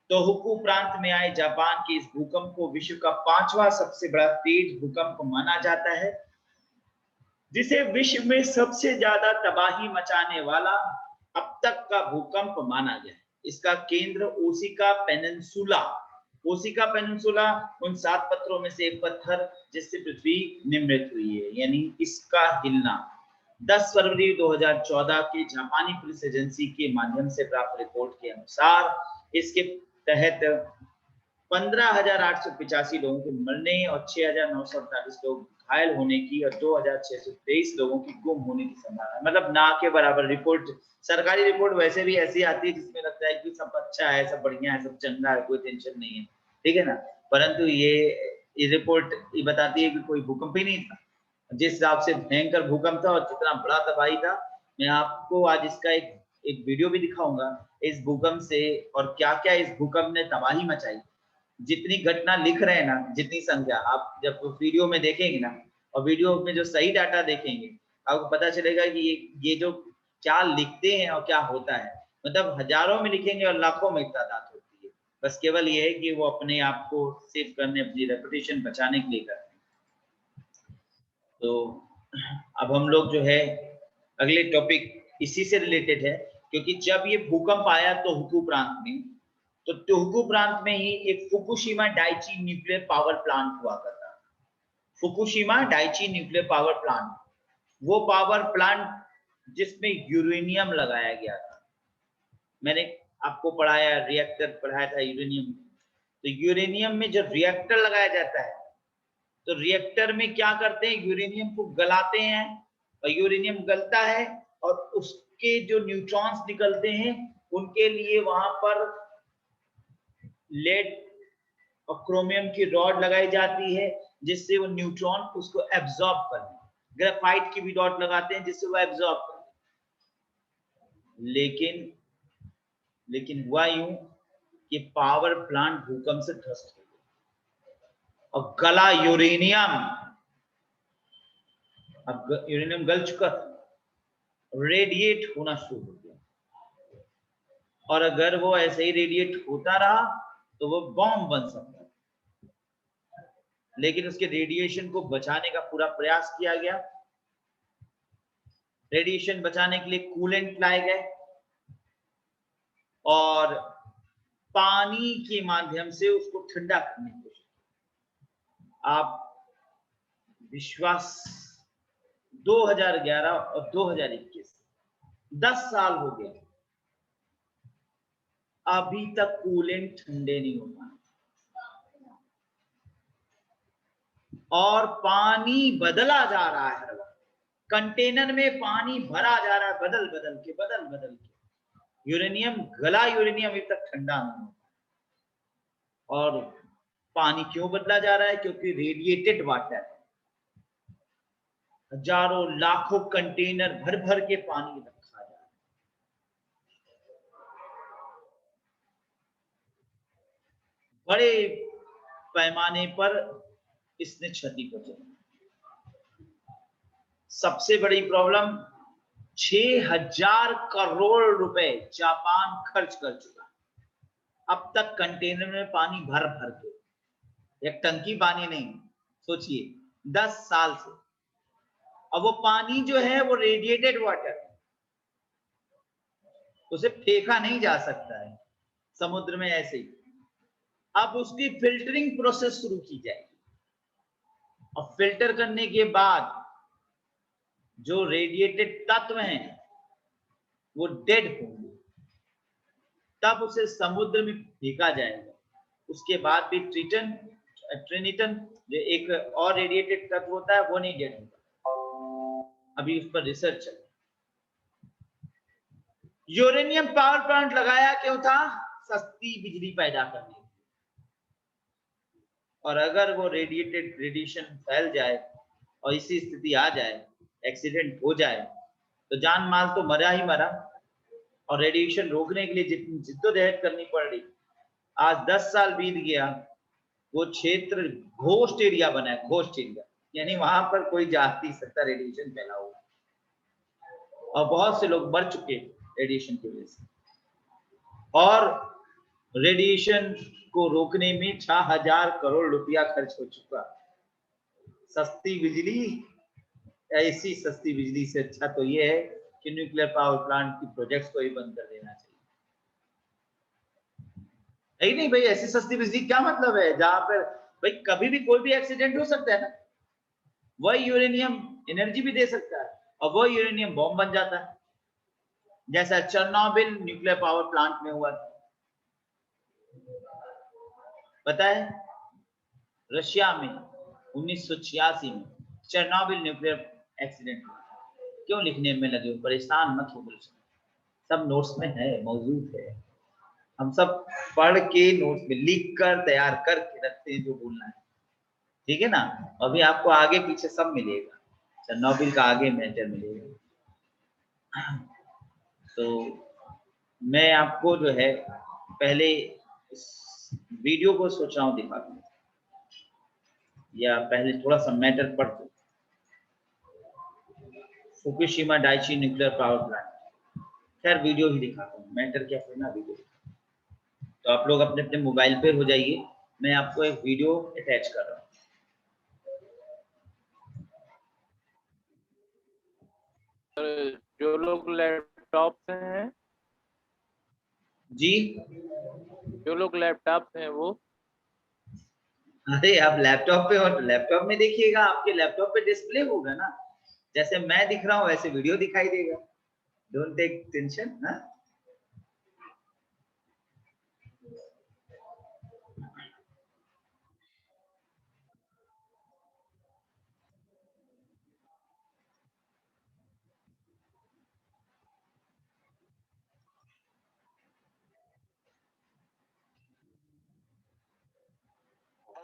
तोहुकु प्रांत में आए जापान के इस भूकंप को विश्व का 5वां सबसे बड़ा तेज भूकंप माना जाता है, जिसे विश्व में सबसे ज्यादा तबाही मचाने वाला अब तक का भूकंप माना गया है। इसका केंद्र ओसिका पेनिनसुला, ओसिका पेनिनसुला उन 7 पत्थरों में से एक पत्थर जिससे पृथ्वी निर्मित हुई है, यानी इसका हिलना 10 फरवरी 2014 के जापानी पुलिस एजेंसी के माध्यम से प्राप्त रिपोर्ट के अनुसार इसके तहत 15,885 लोगों के मरने और 6,948 लोग घायल होने की और 2,623 लोगों की गुम होने की संभावना है। मतलब ना के बराबर रिपोर्ट। सरकारी रिपोर्ट वैसे भी ऐसी आती है जिसमें लगता है कि सब अच्छा है, सब बढ़िया है, सब चंगा है, कोई टेंशन नहीं है, ठीक है ना। परंतु ये रिपोर्ट ये बताती है कि कोई भूकंप ही नहीं था। जिस हिसाब से भयंकर भूकंप था और जितना बड़ा तबाही था, मैं आपको आज इसका एक वीडियो भी दिखाऊंगा इस भूकंप से, और क्या क्या इस भूकंप ने तबाही मचाई। जितनी घटना लिख रहे हैं ना, जितनी संख्या, आप जब वीडियो में देखेंगे ना, और वीडियो में जो सही डाटा देखेंगे, आपको पता चलेगा कि ये जो क्या लिखते हैं और क्या होता है। मतलब हजारों में लिखेंगे और लाखों में तादाद होती है। बस केवल ये है कि वो अपने आप को सेव करने, अपनी रेपुटेशन बचाने के लिए करते हैं। तो अब हम लोग जो है अगले टॉपिक इसी से रिलेटेड है, क्योंकि जब ये भूकंप आया तोहोकु प्रांत में, तो तोहोकु प्रांत में ही एक Fukushima Daiichi nuclear power plant हुआ करता था। Fukushima Daiichi nuclear power plant, वो पावर प्लांट जिसमें यूरेनियम लगाया गया था। मैंने आपको पढ़ाया, रिएक्टर पढ़ाया था यूरेनियम। तो यूरेनियम में जो रिएक्टर लगाया जाता है, तो रिएक्टर में क्या करते हैं, यूरेनियम को गलाते हैं, और यूरेनियम गलता है और उसके जो न्यूट्रॉन्स निकलते हैं उनके लिए वहां पर लेड और क्रोमियम की रॉड लगाई जाती है, जिससे वो न्यूट्रॉन उसको एब्जॉर्ब कर ले। ग्रेफाइट की भी रॉड लगाते हैं जिससे वो एब्जॉर्ब कर ले। लेकिन लेकिन हुआ यूं कि पावर प्लांट भूकंप से ध्वस्त हो गया और गला यूरेनियम, अब यूरेनियम गल चुका था, रेडिएट होना शुरू हो गया। और अगर वो ऐसे ही रेडिएट होता रहा तो वो बॉम्ब बन सकता है। लेकिन उसके रेडिएशन को बचाने का पूरा प्रयास किया गया। रेडिएशन बचाने के लिए कूलेंट लाए गए और पानी के माध्यम से उसको ठंडा करने की कोशिश। आप विश्वास 2011 और 2021 10 साल हो गए, अभी तक कूलेंट ठंडे नहीं होता और पानी बदला जा रहा है हर वक्त। कंटेनर में पानी भरा जा रहा है बदल बदल के। यूरेनियम, गला यूरेनियम अभी तक ठंडा नहीं होता। और पानी क्यों बदला जा रहा है? क्योंकि रेडिएटेड वाटर, हजारों लाखों कंटेनर भर भर के पानी रखा जा रहा है। बड़े पैमाने पर इसने क्षति पहुंचाई। सबसे बड़ी प्रॉब्लम, 6000 करोड़ रुपए जापान खर्च कर चुका अब तक कंटेनर में पानी भर भर के। एक टंकी पानी नहीं, सोचिए 10 साल से। अब वो पानी जो है वो रेडिएटेड वाटर, उसे फेंका नहीं जा सकता है समुद्र में ऐसे ही। अब उसकी फिल्टरिंग प्रोसेस शुरू की जाएगी और फिल्टर करने के बाद जो रेडिएटेड तत्व हैं वो डेड होंगे, तब उसे समुद्र में फेंका जाएगा। उसके बाद भी ट्रिनिटन जो एक और रेडिएटेड तत्व होता है वो नहीं डेड होगा। अभी उस पर रिसर्च चल रहा है। यूरेनियम पावर प्लांट लगाया क्यों था? सस्ती बिजली पैदा करने। और अगर वो रेडिएशन फैल जाए और इसी स्थिति आ जाए, एक्सीडेंट हो जाए, तो जान माल तो मरा ही मरा। और रेडिएशन रोकने के लिए जितनी जिद्दोजहद करनी पड़ रही, आज 10 साल बीत गया, वो क्षेत्र घोस्ट एरिया बना है। घोस्ट एरिया यानी वहां पर कोई जा नहीं सकता, रेडिएशन फैला हुआ। और बहुत से लोग मर चुके रेडिएशन की वजह से। और रेडिएशन को रोकने में 6000 करोड़ रुपया खर्च हो चुका। सस्ती बिजली, ऐसी सस्ती बिजली से अच्छा तो ये है कि न्यूक्लियर पावर प्लांट की प्रोजेक्ट्स को ही बंद कर देना चाहिए। नहीं भाई, ऐसी सस्ती बिजली क्या मतलब है जहां पर भाई कभी भी कोई भी एक्सीडेंट हो सकता है ना। वही यूरेनियम एनर्जी भी दे सकता है और वही यूरेनियम बॉम्ब बन जाता है, जैसा चेरनोबिल न्यूक्लियर पावर प्लांट में हुआ था। पता है, रशिया में 1986 में चेरनोबिल न्यूक्लियर एक्सीडेंट हुआ। क्यों लिखने में लगे हो? परेशान मत हो, सब नोट्स में है, मौजूद है। हम सब पढ़ के नोट्स में लिख कर तैयार करके रखते हैं जो बोलना है, ठीक है ना। अभी आपको आगे पीछे सब मिलेगा, चेरनोबिल का आगे मैटर मिलेगा। तो मैं आपको जो है पहले इस वीडियो को सोच रहा हूँ दिखा दूं, या पहले थोड़ा सा मैटर पढ़ दो। Fukushima Daiichi nuclear power plant, खैर वीडियो ही दिखाता हूँ, मैटर क्या पढ़ना, वीडियो। तो आप लोग अपने अपने मोबाइल पे हो जाइए, मैं आपको एक वीडियो अटैच कर रहा हूँ। जो लोग लैपटॉप से हैं जी, जो लोग लैपटॉप से हैं वो, अरे आप लैपटॉप पे हो तो लैपटॉप में देखिएगा, आपके लैपटॉप पे डिस्प्ले होगा ना, जैसे मैं दिख रहा हूँ वैसे वीडियो दिखाई देगा। डोंट टेक टेंशन ना।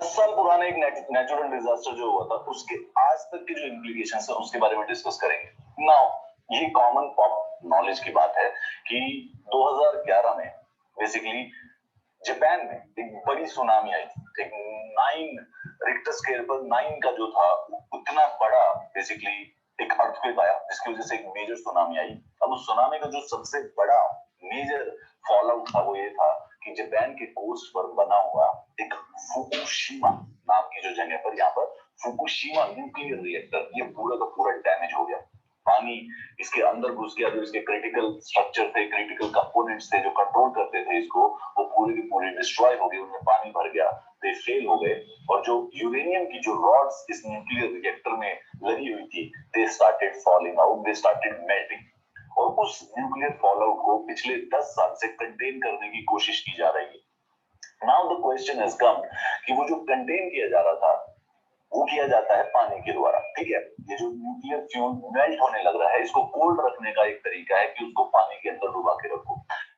साल पुराना एक नेचुरल डिजास्टर जो हुआ था उसके आज तक के जो इम्प्लीकेशंस है उसके बारे में डिस्कस करेंगे। नाउ ये कॉमन पॉप नॉलेज की बात है कि 2011 में बेसिकली जापान में एक बड़ी सुनामी आई थी, एक 9 रिक्टर स्केल पर 9 का जो था उतना बड़ा बेसिकली एक अर्थक्वेक आया, जिसकी वजह से एक मेजर सुनामी आई। अब उस सुनामी का जो सबसे बड़ा मेजर फॉल आउट था वो ये था कि जापान के कोस्ट पर बना हुआ एक फुकुशिमा नाम की जो जगह पर, यहाँ पर फुकुशिमा न्यूक्लियर रिएक्टर, ये पूरा का पूरा डैमेज हो गया। पानी इसके अंदर घुस गया, जो इसके क्रिटिकल स्ट्रक्चर थे, क्रिटिकल कंपोनेंट्स थे जो कंट्रोल करते थे इसको, वो पूरे के पूरे डिस्ट्रॉय हो गए, उनमें पानी भर गया, दे फेल हो गए। और जो यूरेनियम की जो रॉड्स इस न्यूक्लियर रिएक्टर में लगी हुई थी, they started falling out, they started melting. और उस न्यूक्लियर फॉलआउट को पिछले 10 साल से कंटेन करने की कोशिश की जा रही है। Now the question has come कि वो जो कंटेन किया जा रहा था वो किया जाता है पानी के द्वारा, ठीक है। ये जो न्यूक्लियर फ्यूल मेल्ट होने लग रहा है, इसको कोल्ड रखने का एक तरीका है कि उसको पानी के अंदर डुबा के रखो,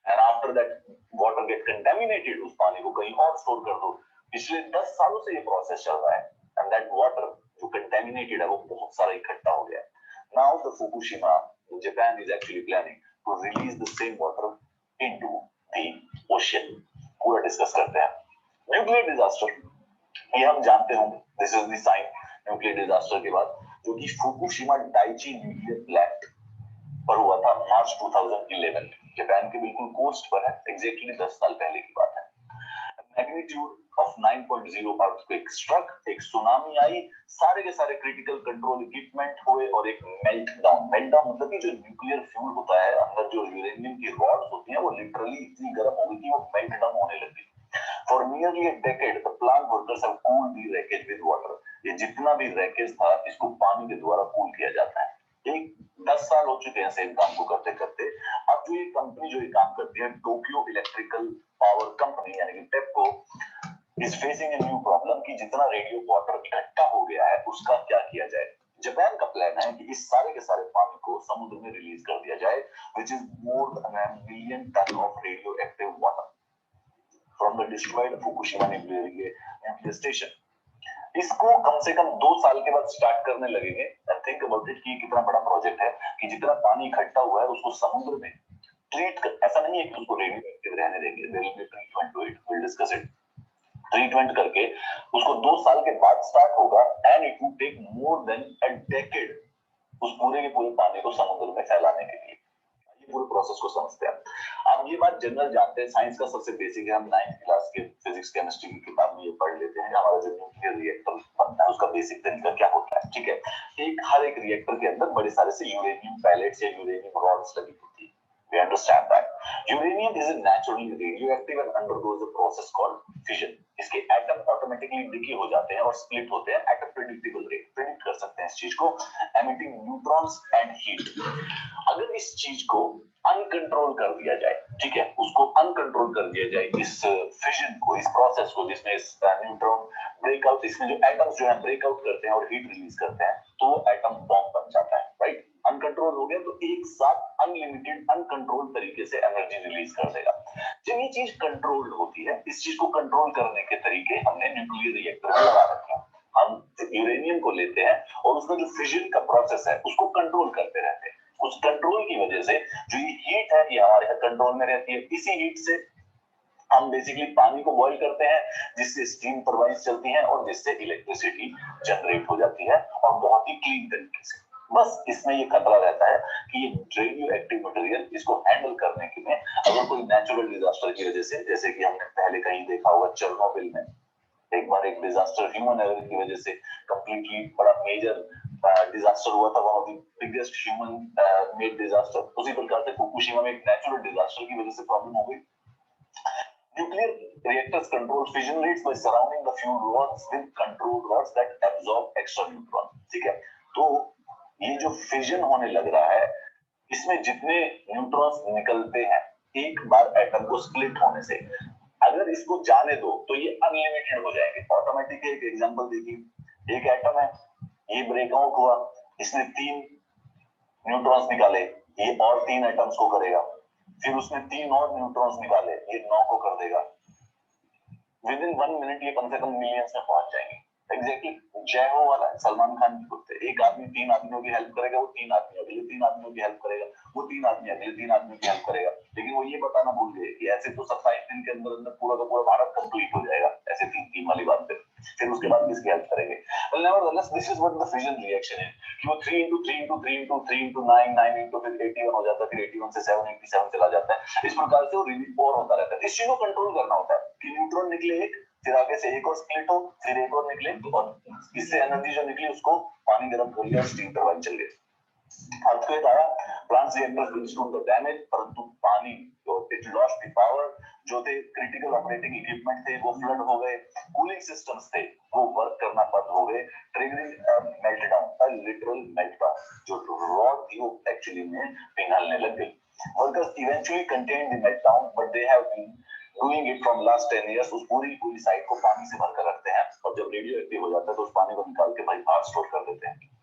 and after that water get contaminated, उस पानी को कहीं और स्टोर कर दो। पिछले 10 सालों से ये प्रोसेस चल रहा है, एंड दैट वाटर जो कंटेमिनेटेड है वो बहुत सारा इकट्ठा हो गया है। Now the Fukushima, Japan is actually planning to release the same water into the ocean. पूरा डिस्कस करते हैं। न्यूक्लियर डिजास्टर, ये हम जानते होंगे, this is the sign nuclear disaster के बाद, जो कि फुकुशिमा डाइची न्यूक्लियर प्लांट पर हुआ था मार्च 2011 में, जापान के बिल्कुल कोस्ट पर है, एग्जैक्टली 10 साल पहले की बात है। मैग्नीट्यूड ऑफ 9.0 अर्थक्वेक स्ट्रक, एक सुनामी आई, सारे के सारे क्रिटिकल कंट्रोल इक्विपमेंट हुए और एक मेल्टडाउन। मेल्टडाउन मतलब कि जो न्यूक्लियर फ्यूल होता है, अंदर जो यूरेनियम की रॉड्स होती हैं, वो लिटरली इतनी गर्म हो गई कि वो मेल्ट डाउन होने लगी। For nearly a decade, the plant workers have cooled the wreckage with water. ये जितना भी रैकेज था, इसको पानी के द्वारा कूल किया जाता है। एक 10 साल हो चुके हैं सेम काम को करते करते। अब जो ये कंपनी जो ये काम करती है, टोक्यो इलेक्ट्रिकल पावर कंपनी यानी कि TEPCO, is facing a new problem कि जितना रेडियो वाटर इकट्ठा हो गया है उसका क्या किया जाए। जापान का प्लान है कि इस सारे के सारे पानी को समुद्र में रिलीज कर दिया जाए, which is more than a million ton of radioactive water from the destroyed Fukushima nuclear station. इसको कम से कम 2 साल के बाद स्टार्ट करने लगेंगे। एंड थिंक अबाउट इट कि कितना बड़ा प्रोजेक्ट है कि जितना पानी इकट्ठा हुआ है उसको समुद्र में ट्रीट कर, ऐसा नहीं है कि उसको रेडियोएक्टिव रहने देंगे, there will be treatment to it, will discuss it. Treatment करके उसको 2 साल के बाद स्टार्ट होगा, and it will take more than a decade उस पूरे के पूरे पानी को समुद्र में फैलाने के लिए। पूरे प्रोसेस को समझते हैं। आप ये बात जनरल जानते हैं, साइंस का सबसे बेसिक है, हम 9th क्लास के फिजिक्स केमिस्ट्री की किताब में ये पढ़ लेते हैं। हमारा जो न्यूक्लियर रिएक्टर बनता है उसका बेसिक तरीका क्या होता है, ठीक है। हर एक रिएक्टर के अंदर बड़े सारे से यूरेनियम पैलेट्स या यूरेनियम रॉड्स लगी होती है। We understand that uranium is naturally radioactive and undergoes a process called fission. इसके एटम ऑटोमेटिकली डिके हो जाते हैं और स्प्लिट होते हैं at a predictable rate. Predict कर सकते हैं इस चीज को, एमिटिंग न्यूट्रॉन्स एंड हीट। अगर इस चीज को अनकंट्रोल कर दिया जाए, ठीक है, उसको अनकंट्रोल कर दिया जाए, इस फिशन को, इस प्रोसेस को, जिसमें न्यूट्रॉन ब्रेकआउट, इसमें जो एटम्स जो है ब्रेकआउट करते हैं और हीट रिलीज करते हैं, तो एटम बॉम्ब बन जाता है, राइट। अनकंट्रोल हो गया तो एक साथ अनलिमिटेड अनकंट्रोल तरीके से एनर्जी रिलीज कर देगा। जब ये चीज कंट्रोल्ड होती है, इस चीज को कंट्रोल करने के तरीके हमने न्यूक्लियर रिएक्टर में लगा रखे हैं। हम यूरेनियम को लेते हैं और उसका जो फिशन का प्रोसेस है उसको कंट्रोल करते रहते हैं। उस कंट्रोल की वजह से जो ये हीट है ये हमारे कंट्रोल में रहती है। इसी हीट से हम बेसिकली पानी को बॉईल करते हैं, जिससे स्टीम टरबाइंस चलती हैं और जिससे इलेक्ट्रिसिटी जनरेट हो जाती है, और बहुत ही क्लीन तरीके से। बस इसमें ये खतरा रहता है कि ये रेडियो एक्टिव मटेरियल इसको हैंडल करने के में अगर कोई नेचुरल डिजास्टर की वजह से, जैसे कि हमने पहले कहीं देखा होगा चेरनोबिल में एक बार एक डिजास्टर ह्यूमन एरर की वजह से कंप्लीटली बड़ा मेजर डिजास्टर हुआ था, one of the biggest human made disaster. उसी प्रकार से फुकुशिमा में एक नेचुरल डिजास्टर की वजह से प्रॉब्लम हो गई। Nuclear reactors control fission rates by surrounding the fuel rods with control rods that absorb extra neutron. ठीक है, तो ये जो फिजन होने लग रहा है, इसमें जितने न्यूट्रॉन्स निकलते हैं एक बार एटम को स्प्लिट होने से, अगर इसको जाने दो तो ये अनलिमिटेड हो जाएंगे ऑटोमेटिक। एक एग्जांपल देखिए, एक एटम है, ये ब्रेकआउट हुआ, इसने 3 न्यूट्रॉन्स निकाले, ये और 3 एटम्स को करेगा, फिर उसने 3 और न्यूट्रॉन्स निकाले, ये 9 को कर देगा। विद इन 1 मिनट ये कम से कम मिलियंस में पहुंच जाएंगे। एग्जैक्टली जय हो वाला है, सलमान खान की कुत्ते, एक आदमी 3 आदमियों की हेल्प करेगा, वो 3 आदमी अगले 3 आदमियों की हेल्प करेगा, वो 3 आदमी अगले 3 आदमियों की हेल्प करेगा। लेकिन वो ये बताना भूल गए कि ऐसे तो 27 दिन के अंदर अंदर पूरा का पूरा भारत कंप्लीट हो जाएगा, ऐसे 3 वाली बात पे फिर उसके बाद किसकी हेल्प करेंगे। well nevertheless this is what the fission reaction है कि वो 3 into 3 into 3 into 3 into 9 9 into फिर 81 हो जाता है, फिर 81 से 787 चला जाता है। इस प्रकार से वो रिलीज और होता रहता है। इस चीज को कंट्रोल करना होता है कि न्यूट्रॉन निकले एक, फिर आगे से एक और स्प्लिट हो, फिर एक और निकले, और इससे एनर्जी जो निकली उसको पानी गर्म कर लिया, स्टीम टरबाइन चल गए। अर्थक्वेक आया, प्लांट रिएक्टर्स विथस्टूड द डैमेज, परंतु पानी इट लॉस्ट द पावर, जो थे क्रिटिकल ऑपरेटिंग इक्विपमेंट थे वो फ्लड हो गए, कूलिंग सिस्टम्स थे वो वर्क करना बंद हो गए, triggering meltdown, a literal meltdown, जो रॉड थी वो एक्चुअली में पिघलने लग गई। Workers eventually contained the meltdown but they have been doing it from last 10 years. उस पूरी साइट को पानी से भरकर रखते हैं और जब रेडियो एक्टिव हो जाता है तो उस पानी को निकाल के भाई बाहर स्टोर कर देते हैं।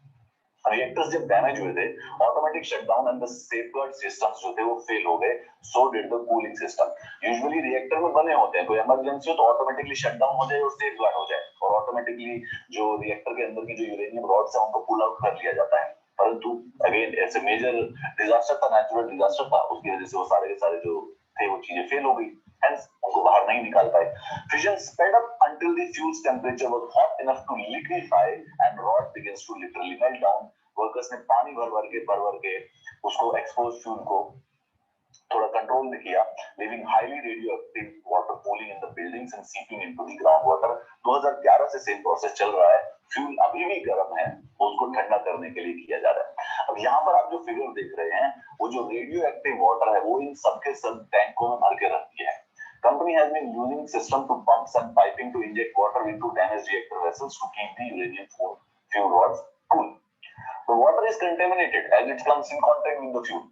रिएक्टर्स जब डैमेज हुए थे, automatic shutdown and the safeguard systems जो थे वो फेल हो गए, so did the cooling system. Usually reactor में बने होते हैं, कोई इमरजेंसी हो तो ऑटोमेटिकली शटडाउन हो जाए और सेफगार्ड हो जाए, और ऑटोमेटिकली जो रिएक्टर के अंदर की जो यूरेनियम रॉड्स हैं उनको पुल आउट कर लिया जाता है। परंतु अगेन ऐसे मेजर डिजास्टर था, नेचुरल डिजास्टर था, उसकी वजह से वो सारे के सारे जो थे वो चीजें फेल हो गई, hence उनको बाहर नहीं निकाल पाए। Fission sped up until the fuel's temperature was hot enough to liquefy and rod begins to literally melt down. Workers ने पानी भर के उसको एक्सपोज फ्यूल को थोड़ा कंट्रोल में किया, leaving highly radioactive water pooling in the buildings and seeping into the groundwater। 2011 से सेम प्रोसेस चल रहा है, फ्यूल अभी भी गर्म है, उसको ठंडा करने के लिए किया जा रहा है। अब यहाँ पर आप जो फिगर देख रहे हैं वो जो रेडियो एक्टिव वाटर है वो इन सबके सब टैंकों में भर के रखती है। Company has been using system to pumps and piping to inject water into damaged reactor vessels to keep the uranium fuel rods cool. The water is contaminated as it comes in contact with the fuel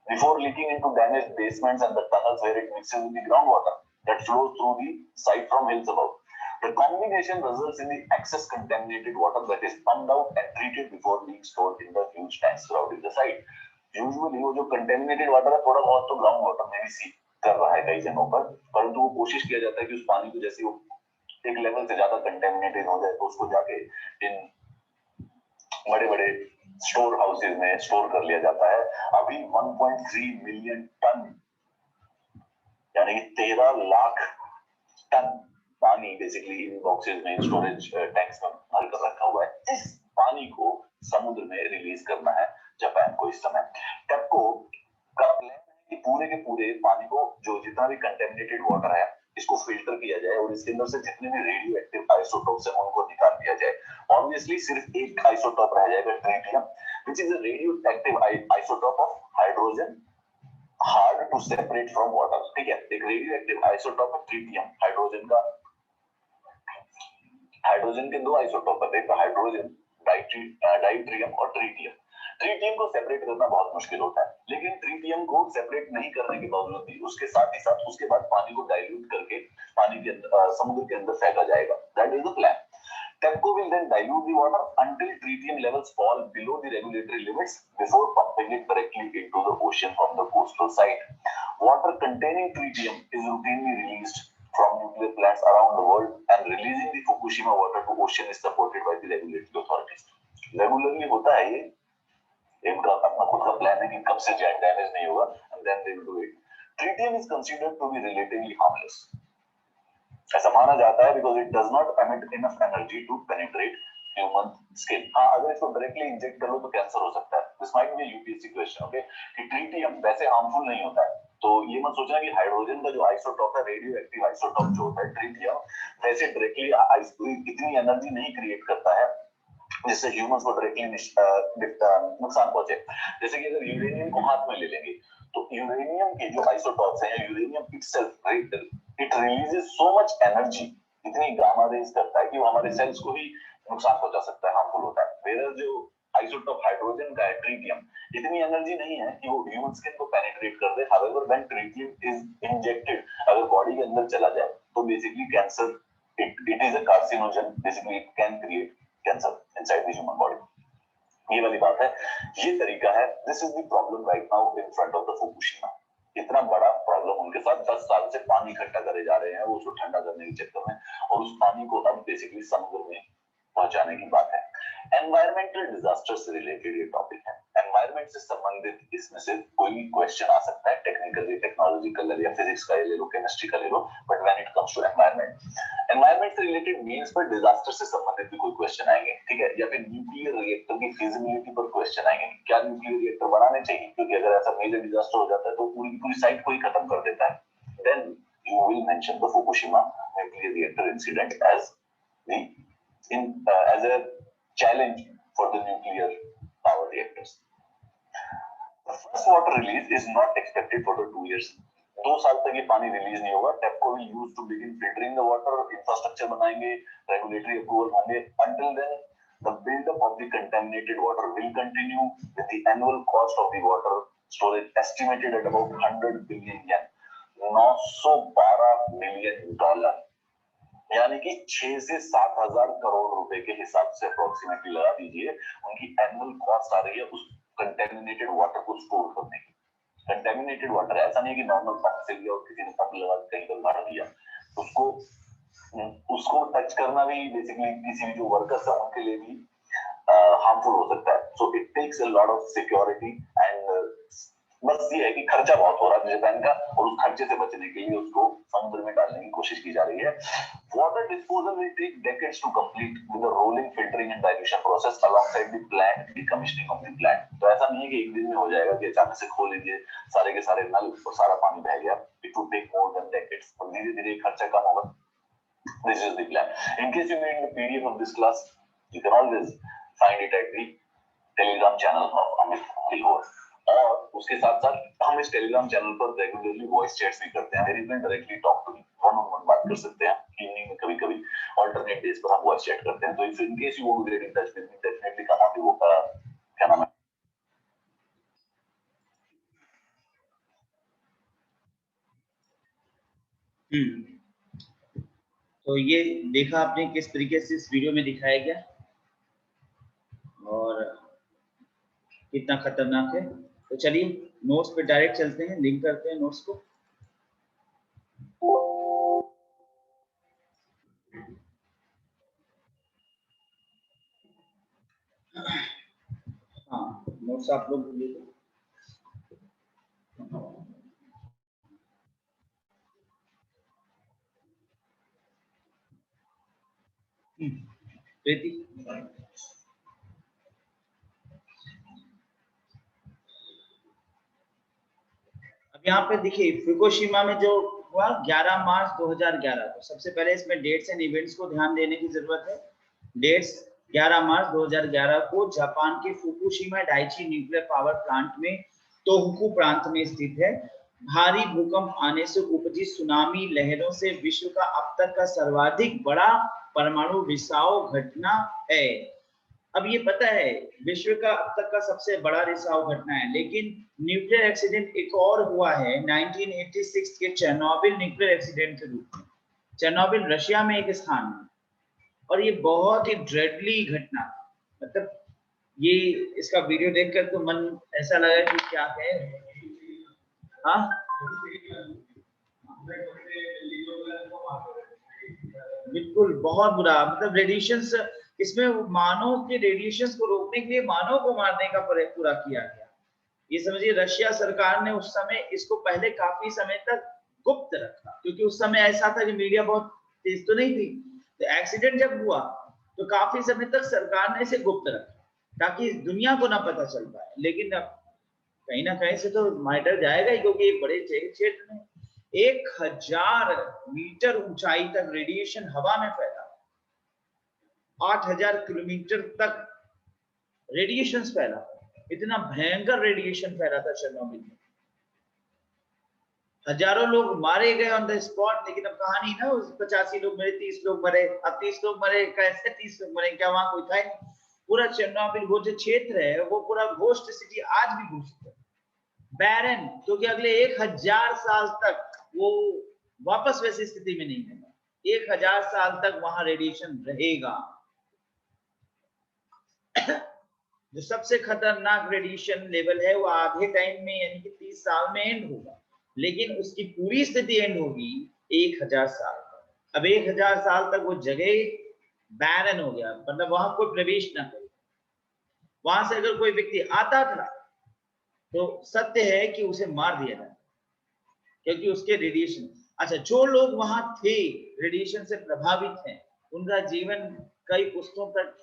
before leaking into damaged basements and the tunnels where it mixes with the groundwater that flows through the site from hills above. The combination results in the excess contaminated water that is pumped out and treated before being stored in the huge tanks surrounding the site. Usually वो जो contaminated water है थोड़ा बहुत तो ground water में भी कर रहा है कई जगहों पर, परंतु वो कोशिश किया जाता है कि उस पानी को जैसे वो एक लेवल से ज्यादा कंटेमिनेटेड हो जाए तो उसको जाके इन बड़े-बड़े स्टोर हाउसेज में स्टोर कर लिया जाता है। अभी 1.3 मिलियन टन यानी 13 लाख टन पानी बेसिकली इन बॉक्सेस में स्टोरेज टैंक्स में भर कर रखा हुआ है। इस पानी को समुद्र में रिलीज करना है जापान को इस समय। टेपको का प्लान कि पूरे के पूरे पानी को जो जितना भी कंटेमिनेटेड वाटर है इसको फिल्टर किया जाए और इसके अंदर से जितने भी रेडियो एक्टिव आइसोटोप्स हैं उनको निकाल दिया जाए। ऑब्वियसली सिर्फ एक आइसोटोप रह जाएगा, tritium, which is a radioactive isotope of hydrogen, hard to separate from water. ठीक है, एक रेडियो एक्टिव आइसोटोप है ट्रिटियम, हाइड्रोजन का, हाइड्रोजन के दो आइसोटोप है, एक हाइड्रोजन डाइट्रियम और ट्रिटियम। ट्रिटियम को सेपरेट करना बहुत मुश्किल होता है, लेकिन ट्रिटियम को सेपरेट नहीं करने के बावजूद भी उसके साथ ही साथ उसके बाद पानी को डाइल्यूट करके पानी के समुद्र के अंदर फेंका जाएगा। That is the plan. TEPCO will then dilute the water until tritium levels fall below the regulatory limits before pumping it directly into the ocean from the coastal site. Water containing tritium is routinely released from nuclear plants around the world, and releasing the Fukushima water to ocean is supported by the regulatory authorities. Regularly होता है ये, इनका अपना खुद का plan है कि कब से जेट डैमेज नहीं होगा, and then they will do it. Tritium is considered to be relatively harmless. ऐसा माना जाता है because it does not emit enough energy to penetrate human skin. हाँ, अगर इसको डायरेक्टली इंजेक्ट कर लो तो कैंसर हो सकता है। This might be a UPSC question, okay? कि ट्रिटियम वैसे हार्मफुल नहीं होता है, तो ये मत सोचना कि हाइड्रोजन का जो आइसोटोप है, रेडियो एक्टिव आइसोटोप जो होता है ट्रिटियम, वैसे डायरेक्टली इतनी एनर्जी नहीं क्रिएट करता है जिससे ह्यूमंस को डायरेक्टली नुकसान पहुंचे। जैसे कि अगर यूरेनियम को हाथ में ले लेंगे तो यूरेनियम के जो आइसोटॉप्स हैं, uranium itself it releases so much energy, इतनी गामा रेज करता है कि वो हमारे सेल्स को ही नुकसान पहुंचा सकता है, हार्मफुल होता है। वेयर जो आइसोटॉप हाइड्रोजन का है ट्रिटियम, इतनी एनर्जी नहीं है कि वो ह्यूमन स्किन को पेनिट्रेट कर दे। However when tritium is injected, अगर बॉडी के अंदर चला जाए तो basically cancer, it is a carcinogen, basically it can create cancer inside the human body. ये वाली बात है, ये तरीका है। This is the problem right now in front of the Fukushima. इतना बड़ा प्रॉब्लम उनके साथ, 10 साल से पानी इकट्ठा करे जा रहे हैं वो उसको ठंडा करने के चक्कर में, और उस पानी को अब बेसिकली समुद्र में पहुंचाने की बात है। एनवायरमेंटल डिजास्टर से रिलेटेड ये टॉपिक है। एनवायरमेंट से संबंधित इसमें से कोई क्वेश्चन आ सकता है, टेक्निकली, टेक्नोलॉजिकल या फिजिक्स का ले लो, केमिस्ट्री का ले लो, but when it comes to environment से रिलेटेड मीन्स पर डिजास्टर से संबंधित भी कोई क्वेश्चन आएंगे, ठीक है, या फिर न्यूक्लियर रिएक्टर की फिजिबिलिटी पर क्वेश्चन आएंगे, क्या न्यूक्लियर रिएक्टर बनाने चाहिए, क्योंकि अगर ऐसा मेजर डिजास्टर हो जाता है तो पूरी साइट को ही खत्म कर देता है। Then you will mention the Fukushima nuclear reactor incident as a challenge for the nuclear power reactors. The first water release is not expected for the 2 years. 2 साल तक ये पानी रिलीज नहीं होगा। TEPCO will use to begin filtering the water, infrastructure बनाएंगे, regulatory approval होंगे. Until then, the build-up of the contaminated water will continue with the annual cost of the water storage estimated at about 100 billion yen, $912 million. यानी कि 6 से 7 हजार करोड़ रुपए के हिसाब से अप्रोक्सीमेटली लगा दीजिए उनकी एनुअल कॉस्ट आ रही है उस कंटेमिनेटेड वाटर को स्टोर करने की। कंटेमिनेटेड वाटर ऐसा नहीं है कि नॉर्मल पंप से लिया और किसी ने पंप लगा कहीं पर मार दिया, उसको टच करना भी बेसिकली किसी भी जो वर्कर्स है उनके लिए भी हार्मफुल हो सकता है। So it takes a lot of security and बस ये है कि खर्चा बहुत हो रहा है जापान का और उस खर्चे से बचने के लिए उसको समुद्र में डालने की कोशिश की जा रही है। Water disposal will take decades to complete with a rolling filtering and dilution process alongside the plant decommissioning of the plant. तो ऐसा नहीं है कि एक दिन में हो जाएगा कि अचानक से खोल लीजिए सारे के सारे नल और सारा पानी बह गया। It will take more than decades और धीरे-धीरे खर्चा कम होगा। This is the plan. In case you need the PDF of this class you can always find it at the Telegram channel of Amit Tilore. और उसके साथ साथ हम इस टेलीग्राम चैनल पर रेगुलरली वॉइस चैट्स भी करते हैं, where you can directly talk to me, one on one बात कर सकते हैं। इवनिंग में कभी-कभी अल्टरनेट डेज पर हम वॉइस चैट करते हैं। तो if in case you want to get in touch with me definitely come on वो का क्या नाम है तो ये देखा आपने किस तरीके से इस वीडियो में दिखाया गया और कितना खतरनाक है। तो चलिए नोट्स पे डायरेक्ट चलते हैं, लिंक करते हैं नोट्स को। हाँ नोट्स आप लोग ले लो। प्रीति अब यहाँ पे देखिए फुकुशिमा में जो हुआ 11 मार्च 2011, तो सबसे पहले इसमें डेट्स एंड इवेंट्स को ध्यान देने की जरूरत है। डेट्स 11 मार्च 2011 को जापान के Fukushima Daiichi nuclear power plant में तोहोकू प्रांत में स्थित है। भारी भूकंप आने से उपजी सुनामी लहरों से विश्व का अब तक का सर्वाधिक बड़ा परमाणु रिसाव घटना है। अब ये पता है विश्व का अब तक का सबसे बड़ा रिसाव घटना है, लेकिन न्यूक्लियर एक्सीडेंट एक और हुआ है 1986 के चेरनोबिल न्यूक्लियर एक्सीडेंट के रूप में। चेरनोबिल रशिया में एक स्थान है और ये बहुत ही ड्रेडली घटना, मतलब ये इसका वीडियो देखकर तो मन ऐसा लगा कि क्या है। हाँ बिल्कुल बहुत बुरा, मतलब रेडिएशंस इसमें मानव के रेडिएशंस को रोकने के लिए मानव को मारने का पूरा किया गया। ये समझिए रशिया सरकार ने उस समय इसको पहले काफी समय तक गुप्त रखा, क्योंकि उस समय ऐसा था कि मीडिया बहुत तेज तो नहीं थी। तो एक्सीडेंट जब हुआ तो काफी समय तक सरकार ने इसे गुप्त रखा ताकि दुनिया को ना पता चल पाए। लेकिन अब कहीं ना कहीं से तो मैटर जाएगा ही, क्योंकि एक बड़े क्षेत्र में 1000 मीटर ऊंचाई तक रेडिएशन हवा में फैला, 8000 किलोमीटर तक रेडिएशन फैला, इतना भयंकर रेडिएशन फैला था चेरनोबिल में। हजारों लोग मारे गए ऑन द स्पॉट। लेकिन अब कहानी ना 85 लोग मरे, 30 लोग मरे। अब 30 लोग मरे, कैसे 30 लोग मरे, क्या वहां कोई था? पूरा चेरनोबिल वो जो क्षेत्र है वो पूरा घोस्ट सिटी आज भी घोषित है, बैरन, क्योंकि अगले 1000 साल तक वो वापस वैसी स्थिति में नहीं होगा। 1000 साल तक वहां रेडिएशन रहेगा। जो सबसे खतरनाक रेडिएशन लेवल है वो आधे टाइम में यानी कि 30 साल में एंड होगा, लेकिन उसकी पूरी स्थिति एंड होगी 1000 साल तक। अब 1000 साल तक वो जगह बैरन हो गया, मतलब वहां कोई प्रवेश ना करे। वहां से अगर कोई व्यक्ति आता था तो सत्य है कि उसे मार दिया जाए क्योंकि उसके रेडिएशन। अच्छा, जो लोग वहां थे रेडिएशन से प्रभावित हैं, उनका जीवन कई पुस्तों तक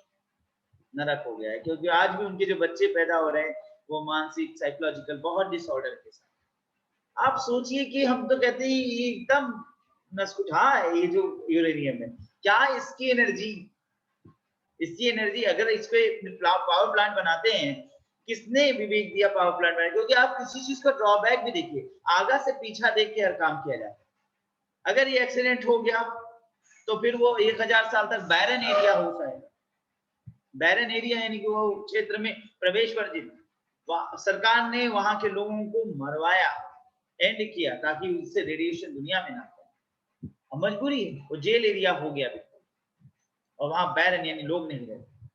नरक हो गया है, क्योंकि आज भी उनके जो बच्चे पैदा हो रहे हैं वो मानसिक साइकोलॉजिकल बहुत डिसऑर्डर के साथ। आप सोचिए कि हम तो कहते हैं ये एकदम नसकुठा है ये जो यूरेनियम है, क्या इसकी एनर्जी अगर इस पे पावर प्लांट बनाते हैं, किसने विवेक दिया पावर प्लांट बनाने? क्योंकि आप किसी चीज का ड्रॉबैक भी देखिए, आगा से पीछा देख के हर काम किया जाता है। अगर ये एक्सीडेंट हो गया तो फिर वो 1000 साल तक बैरन एरिया हो जाएगा। बैरन एरिया यानी कि वो क्षेत्र में प्रवेश वर्जित। सरकार ने वहां के लोगों को मरवाया, एंड किया, ताकि उससे रेडिएशन दुनिया में ना फैले। और मजबूरी है, वो जेल एरिया हो गया बिल्कुल, और वहां बैरन यानी लोग नहीं रहते।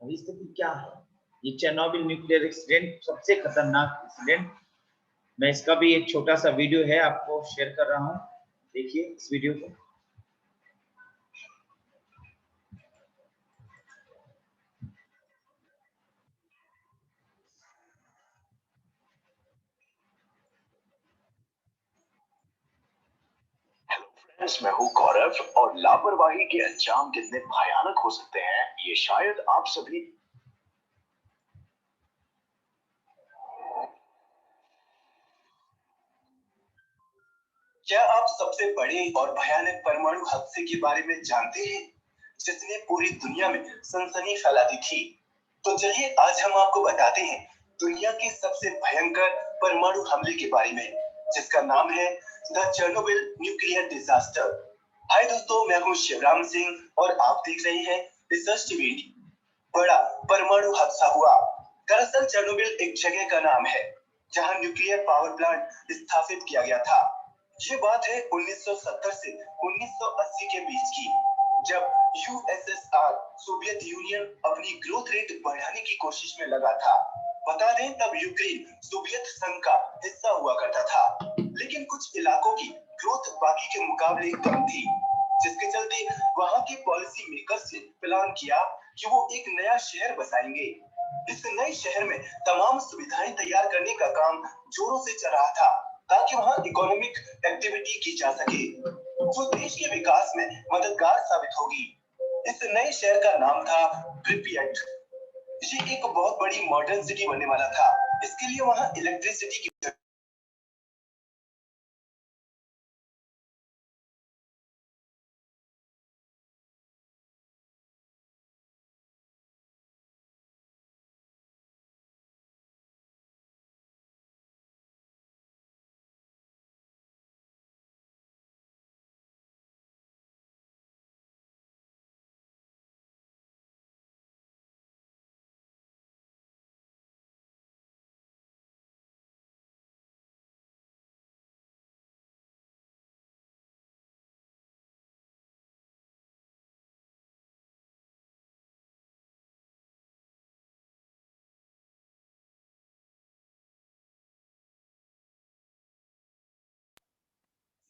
अभी स्थिति क्या है? ये चेरनोबिल न्यूक्लियर एक्सीडेंट सबसे खतरनाक एक्सीडेंट। मैं इसका भी एक छोटा सा वीडियो है आपको शेयर कर रहा हूँ, देखिए इस वीडियो को। मैं हूँ गौरव, और लापरवाही के अंजाम कितने भयानक हो सकते हैं ये शायद आप सभी। क्या आप सबसे बड़े और भयानक परमाणु हादसे के बारे में जानते हैं, जिसने पूरी दुनिया में सनसनी फैला दी थी? तो चलिए आज हम आपको बताते हैं दुनिया के सबसे भयंकर परमाणु हमले के बारे में, जिसका नाम है द चेरनोबिल न्यूक्लियर डिजास्टर। हाय दोस्तों, मैं हूँ शिवराम सिंह और आप देख रहे हैं रिसर्च टीवी। बड़ा परमाणु हादसा हुआ। दरअसल चेरनोबिल एक जगह का नाम है जहां न्यूक्लियर पावर प्लांट स्थापित किया गया था। ये बात है 1970 से 1980 के बीच की, जब यूएसएसआर सोवियत यूनियन अपनी ग्रोथ रेट बढ़ाने की कोशिश में लगा था। बता दें तब यूक्रेन सोवियत संघ का हिस्सा हुआ करता था, लेकिन कुछ इलाकों की ग्रोथ बाकी के मुकाबले कम थी, जिसके चलते वहां के पॉलिसी मेकर्स ने प्लान किया कि वो एक नया शहर बसाएंगे। इस नए शहर में तमाम सुविधाएं तैयार करने का काम जोरों से चल रहा था, ताकि वहां इकोनॉमिक एक्टिविटी की जा सके, जो देश के विकास में मददगार साबित होगी। इस नए शहर का नाम था प्रिपियट। ये एक बहुत बड़ी मॉडर्न सिटी बनने वाला था। इसके लिए वहां इलेक्ट्रिसिटी की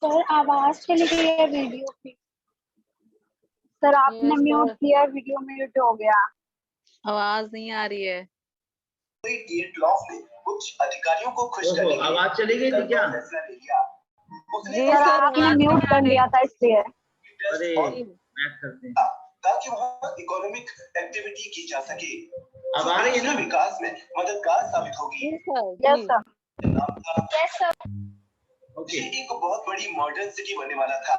सर आवाज चली गई है वीडियो की। सर आपने म्यूट किया, वीडियो म्यूट हो गया, आवाज नहीं आ रही है। कुछ अधिकारियों को खुश करने के आवाज चली गई थी क्या? जी सर सर, आपने आवाज म्यूट नहीं आ कर रही। लिया था इसलिए। अरे मैच करते हैं, ताकि वहाँ इकोनॉमिक एक्टिविटी की जा सके, अब आ रही है ना? विकास में मददगार साबित होगी। जी सर, यस जी। Sir, yes sir. ये एक बहुत बड़ी मॉडर्न सिटी बनने वाला था।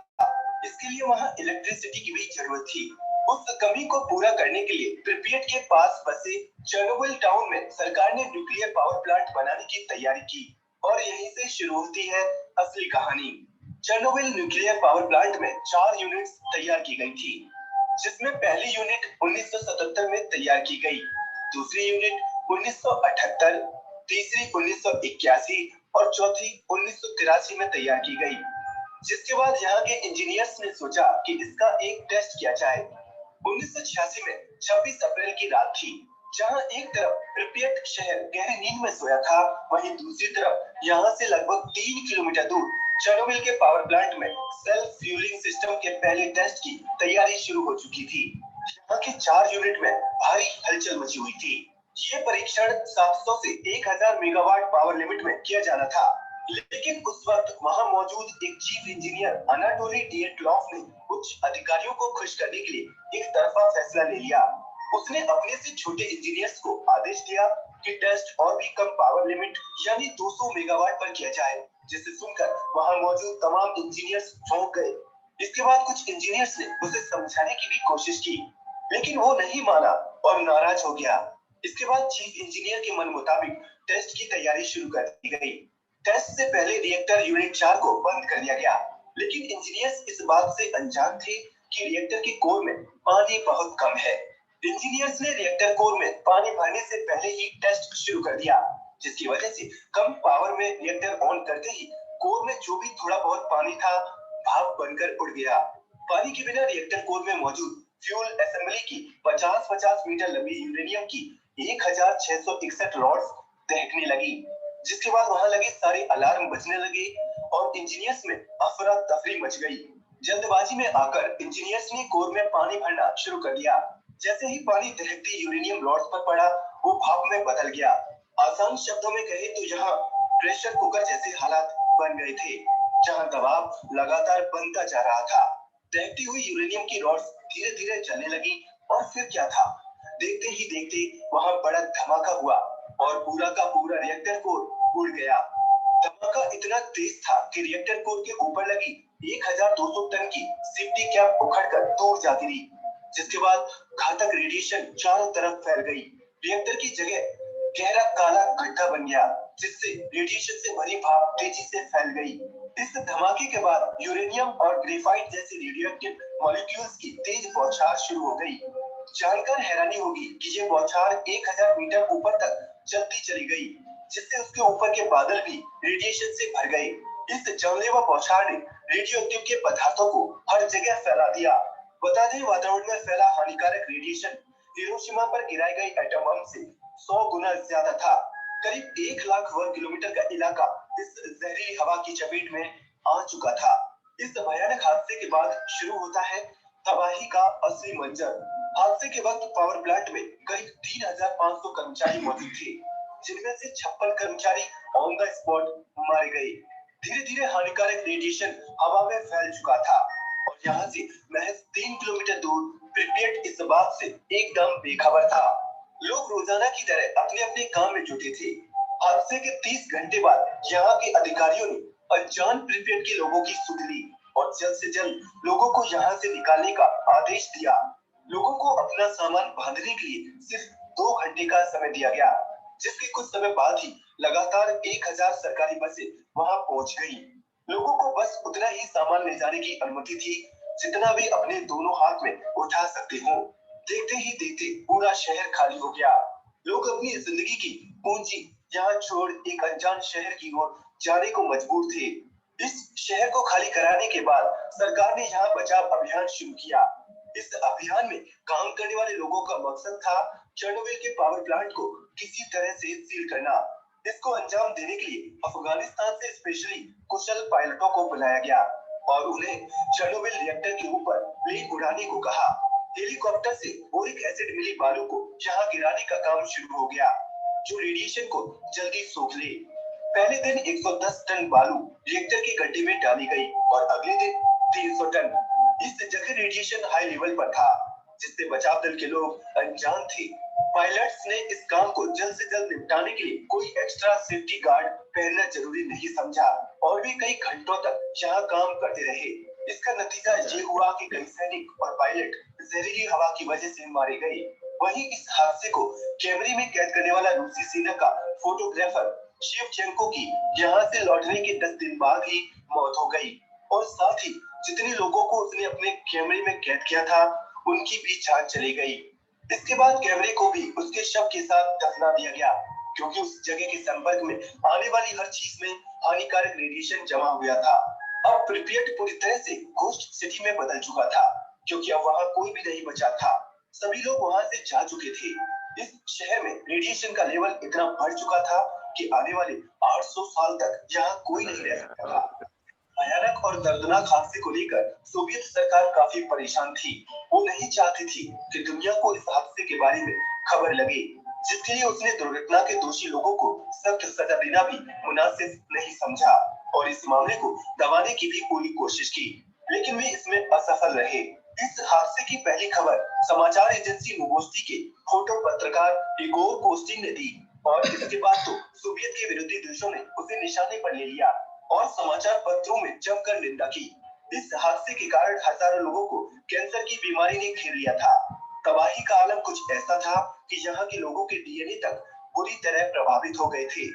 इसके लिए वहाँ इलेक्ट्रिसिटी की भी जरूरत थी। उस कमी को पूरा करने के लिए प्रिपियट के पास बसे चेरनोबिल टाउन में सरकार ने न्यूक्लियर पावर प्लांट बनाने की तैयारी की, और यहीं से शुरू होती है असली कहानी। चेरनोबिल न्यूक्लियर पावर प्लांट में 4 यूनिट्स तैयार की गई थी, जिसमें पहली यूनिट 1977 में तैयार की गई, दूसरी यूनिट 1978, तीसरी 1981 और चौथी 1983 में तैयार की गई। जिसके बाद यहाँ के इंजीनियर्स ने सोचा कि इसका एक टेस्ट किया जाए। 1986 में 26 अप्रैल की रात थी, जहाँ एक तरफ प्रिपियट शहर गहरी नींद में सोया था, वहीं दूसरी तरफ यहाँ से लगभग 3 किलोमीटर दूर चेरनोबिल के पावर प्लांट में सेल्फ फ्यूलिंग सिस्टम के पहले टेस्ट की तैयारी शुरू हो चुकी थी। यहाँ के 4 यूनिट में भारी हलचल मची हुई थी। ये परीक्षण 700 से 1000 मेगावाट पावर लिमिट में किया जाना था, लेकिन उस वक्त वहां मौजूद एक चीफ इंजीनियर अनाटोली डिएटलॉफ ने उच्च अधिकारियों को खुश करने के लिए एक तरफा फैसला ले लिया। उसने अपने से छोटे इंजीनियर्स को आदेश दिया कि टेस्ट और भी कम पावर लिमिट यानी 200 मेगावाट पर किया जाए, जिसे सुनकर वहां मौजूद तमाम इंजीनियर्स चौंक गए। इसके बाद कुछ इंजीनियर्स ने उसे समझाने की भी कोशिश की, लेकिन वो नहीं माना और नाराज हो गया। इसके बाद चीफ इंजीनियर के मन मुताबिक टेस्ट की तैयारी शुरू कर दी गई। टेस्ट से पहले रिएक्टर यूनिट 4 को बंद कर दिया गया, लेकिन इंजीनियर्स इस बात से अनजान थे कि रिएक्टर के कोर में पानी बहुत कम है। इंजीनियर्स ने रिएक्टर कोर में पानी भरने से पहले ही टेस्ट शुरू कर दिया, जिसकी वजह से कम पावर में रिएक्टर ऑन करते ही कोर में जो भी थोड़ा बहुत पानी था भाप बनकर उड़ गया। पानी के बिना रिएक्टर कोर में मौजूद फ्यूल असेंबली की 50-50 मीटर लंबी यूरेनियम की 1661 रॉड्स दहकने लगी, जिसके बाद वहां लगे सारे अलार्म बजने लगे और इंजीनियर्स में अफरा तफरी मच गई। जल्दबाजी में आकर इंजीनियर्स ने कोर में पानी भरना शुरू कर दिया। जैसे ही पानी दहकती यूरेनियम रॉड्स पर पड़ा, वो भाप में बदल गया। आसान शब्दों में कहे तो यहाँ प्रेशर कुकर जैसे हालात बन गए थे, जहाँ दबाव लगातार बनता जा रहा था। दहकती हुई यूरेनियम की रॉड्स धीरे धीरे जलने लगी और फिर क्या था, देखते ही देखते वहां बड़ा धमाका हुआ और पूरा का पूरा रिएक्टर कोर उड़ गया। धमाका इतना तेज था कि रिएक्टर कोर के ऊपर लगी 1200 टन की सेफ्टी कैप उखड़कर दूर जा गिरी, जिसके बाद घातक रेडिएशन चारों तरफ फैल गई। रिएक्टर की जगह गहरा काला गड्ढा बन गया, जिससे रेडिएशन से भरी भाप तेजी से फैल गई। इस धमाके के बाद यूरेनियम और ग्रेफाइट जैसे रेडियोएक्टिव मॉलिक्यूल्स की तेज बौछार शुरू हो गई। जानकर हैरानी होगी कि ये बौछार 1000 मीटर ऊपर तक चलती चली गई, जिससे उसके ऊपर के बादल भी रेडिएशन से भर गए। इस जानलेवा बौछार ने रेडियोएक्टिव के पदार्थों को हर जगह फैला दिया। बता दें, वातावरण में फैला हानिकारक रेडिएशन हिरोशिमा पर गिराए गए एटम बम से 100 गुना ज्यादा था। करीब 1 लाख वर्ग किलोमीटर का इलाका इस जहरीली हवा की चपेट में आ चुका था। इस भयानक हादसे के बाद शुरू होता है तबाही का असली मंजर। हादसे के वक्त पावर प्लांट में करीब 3500 कर्मचारी मौजूद थे, जिनमें से 56 कर्मचारी ऑन द स्पॉट मारे गए। धीरे धीरे हानिकारक रेडिएशन हवा में फैल चुका था और यहाँ से महज 3 किलोमीटर दूर प्रिपेयर्ड इस बात से एकदम बेखबर था। लोग रोजाना की तरह अपने अपने काम में जुटे थे। हादसे के 30 घंटे बाद यहाँ के अधिकारियों ने अनजान प्रिपेयर्ड के लोगों की सुध ली और जल्द से जल्द लोगों को यहाँ से निकालने का आदेश दिया। लोगों को अपना सामान बांधने के लिए सिर्फ 2 घंटे का समय दिया गया, जिसके कुछ समय बाद ही लगातार 1000 सरकारी बसें वहां पहुंच गई। लोगों को बस उतना ही सामान ले जाने की अनुमति थी जितना वे अपने दोनों हाथ में उठा सकते हो। देखते ही देखते पूरा शहर खाली हो गया। लोग अपनी जिंदगी की पूंजी यहाँ छोड़ एक अनजान शहर की ओर जाने को मजबूर थे। इस शहर को खाली कराने के बाद सरकार ने यहाँ बचाव अभियान शुरू किया। इस अभियान में काम करने वाले लोगों का मकसद था चेरनोबिल के पावर प्लांट को किसी तरह से सील करना। इसको अंजाम देने के लिए अफगानिस्तान से स्पेशली कुशल पायलटों को बुलाया गया और उन्हें चेरनोबिल रिएक्टर के ऊपर प्लेन उड़ाने को कहा। हेलीकॉप्टर से बोरिक एसिड मिली बालू को यहाँ गिराने का काम शुरू हो गया, जो रेडिएशन को जल्दी सोख ले। पहले दिन 110 टन बालू रिएक्टर के गड्ढे में डाली गई और अगले दिन 300 टन। इस जगह रेडिएशन हाई लेवल पर था, जिससे बचाव दल के लोग अनजान थे। पायलट्स ने इस काम को जल्द से जल्द निपटाने के लिए कोई एक्स्ट्रा सेफ्टी गार्ड पहनना जरूरी नहीं समझा और भी कई घंटों तक यहाँ काम करते रहे। इसका नतीजा ये हुआ कि कई सैनिक और पायलट जहरीली हवा की वजह से मारे गए। वहीं इस हादसे को कैमरे में कैद करने वाला रूसी सेना का फोटोग्राफर शेवचेंको की यहाँ से लौटने के 10 दिन बाद ही मौत हो गई और साथ ही जितने लोगों को उसने अपने कैमरे में कैद किया था उनकी भी जान चली गई। इसके बाद कैमरे को भी उसके शव के साथ दफना दिया गया, क्योंकि उस जगह के संपर्क में आने वाली हर चीज में हानिकारक रेडिएशन जमा हुआ था। अब प्रिपेयर्ड पूरी तरह से घोस्ट सिटी में बदल चुका था, क्योंकि अब वहाँ कोई भी नहीं बचा था। सभी लोग वहाँ से जा चुके थे। इस शहर में रेडिएशन का लेवल इतना बढ़ चुका था कि आने वाले 800 साल तक यहाँ कोई नहीं रह सकता था। भयानक और दर्दनाक हादसे को लेकर सोवियत सरकार काफी परेशान थी। वो नहीं चाहती थी कि दुनिया को इस हादसे के बारे में खबर लगे, जिसके लिए उसने दुर्घटना के दोषी लोगों को सख्त सजा देना भी मुनासिब नहीं समझा और इस मामले को दबाने की भी पूरी कोशिश की, लेकिन वे इसमें असफल रहे। इस हादसे की पहली खबर समाचार एजेंसी नोवोस्ती के फोटो पत्रकार इगोर कोस्टिन ने दी और इसके बाद तो सोवियत के विरोधी देशों ने उसे निशाने पर ले लिया और समाचार पत्रों में जमकर निंदा की। इस हादसे के कारण हजारों लोगों को कैंसर की बीमारी ने घेर लिया था। तबाही का आलम कुछ ऐसा था कि यहाँ के लोगों के डीएनए तक बुरी तरह प्रभावित हो गए थे।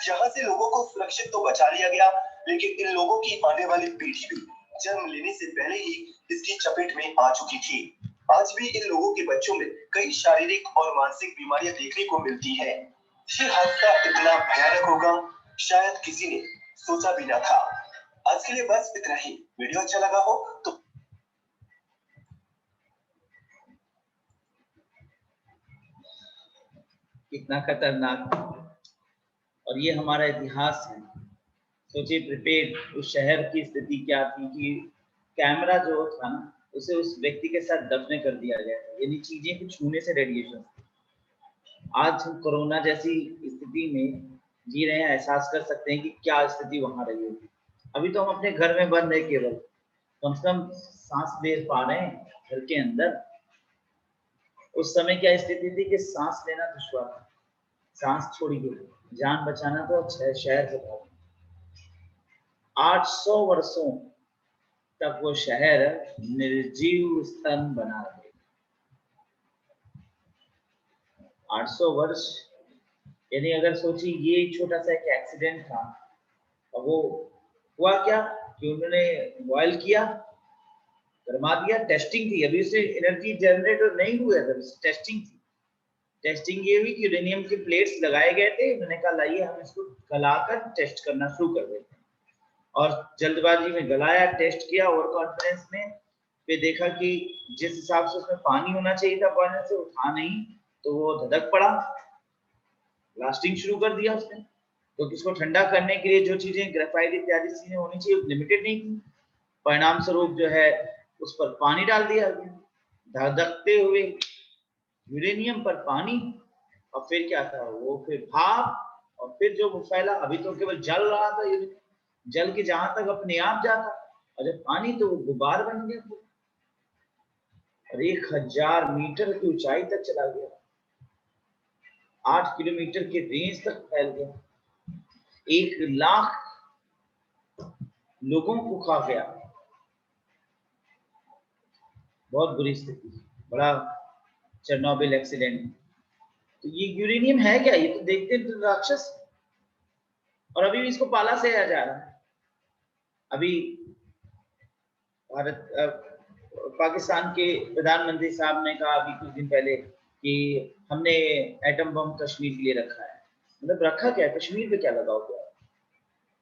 यहाँ से लोगों को सुरक्षित तो बचा लिया गया, लेकिन इन लोगों की आने वाली पीढ़ी भी जन्म लेने से पहले ही इसकी चपेट में आ चुकी थी। आज भी इन लोगों के बच्चों में कई शारीरिक और मानसिक बीमारियां देखने को मिलती है। ये हादसा इतना भयानक होगा शायद किसी ने सोचा भी न था। आज के लिए बस इतना ही। वीडियो अच्छा लगा हो तो कितना खतरनाक, और ये हमारा इतिहास है। सोचिए प्रिपेयर उस शहर की स्थिति क्या थी कि कैमरा जो था ना उसे उस व्यक्ति के साथ दफन कर दिया गया था, यानी चीजें को छूने से रेडिएशन। आज हम कोरोना जैसी स्थिति में जी रहे हैं, एहसास कर सकते हैं कि क्या स्थिति वहां रही होगी। अभी तो हम अपने घर में बंद है, केवल कम से कम सांस ले पा रहे हैं घर के अंदर। उस समय क्या स्थिति थी कि सांस लेना दुश्वार था, सांस छोड़िए जान बचाना तो शहर से था। 800 वर्षों तक वो शहर निर्जीव स्तंभ बना रहे। 800 वर्ष, यानी अगर सोचिए ये छोटा सा एक एक्सीडेंट था और वो हुआ क्या कि उन्होंने बॉयल किया, गरमा दिया, टेस्टिंग थी, अभी उससे एनर्जी जनरेट नहीं हुआ था, टेस्टिंग थी। टेस्टिंग ये हुई कि यूरेनियम के प्लेट्स लगाए गए थे, उन्होंने कहा लाइए हम इसको गलाकर टेस्ट करना शुरू कर देते हैं, और जल्दबाजी में गलाया, टेस्ट किया ओवर कॉन्फिडेंस में, फिर देखा कि जिस हिसाब से उसमें पानी होना चाहिए था बॉयलर से वो था नहीं, तो वो धधक पड़ा, ब्लास्टिंग शुरू कर दिया उसने। तो किसको ठंडा करने के लिए जो चीजें ग्रेफाइट इत्यादि चीजें होनी चाहिए लिमिटेड नहीं थी, परिणाम स्वरूप जो है उस पर पानी डाल दिया, धधकते हुए यूरेनियम पर पानी, और फिर क्या था वो फिर भाप, और फिर जो फैला, अभी तो केवल जल रहा था, जल के जहां तक अपने आप जाता, और जब पानी तो वो गुबार बन गया और 1000 मीटर की ऊंचाई तक चला गया, 8 किलोमीटर के रेंज तक फैल गया, 1 लाख लोगों को खा गया। बहुत बुरी स्थिति, बड़ा चेरनोबिल एक्सीडेंट। तो ये यूरेनियम है क्या? ये तो देखते हैं तो राक्षस, और अभी भी इसको पाला से आ जा रहा है। अभी भारत पाकिस्तान के प्रधानमंत्री साहब ने कहा अभी कुछ दिन पहले कि हमने एटम बम कश्मीर के लिए रखा है। मतलब रखा क्या है, कश्मीर पे क्या लगा हुआ है?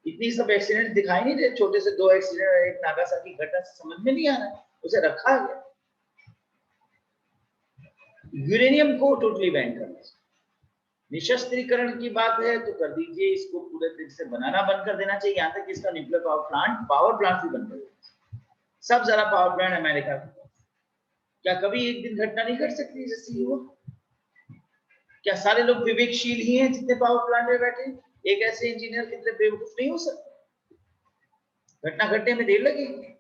इतनी सब एक्सीडेंट दिखाई नहीं दे, छोटे से 2 एक्सीडेंट, एक नागासाकी घटना से समझ में नहीं आ रहा है, उसे रखा गया। यूरेनियम को टोटली बैन करना, निशस्त्रीकरण की बात है तो कर दीजिए, इसको पूरे तरीके से बनाना बंद कर देना चाहिए, यहाँ तक कि इसका न्यूक्लियर पावर प्लांट भी बंद कर देना। सब जरा पावर प्लांट अमेरिका का, क्या कभी एक दिन घटना नहीं घट सकती जैसे वो? क्या सारे लोग विवेकशील ही हैं जितने पावर प्लांट में बैठे? एक ऐसे इंजीनियर कितने बेवकूफ नहीं हो सकते? घटना घटने में देर लगेगी।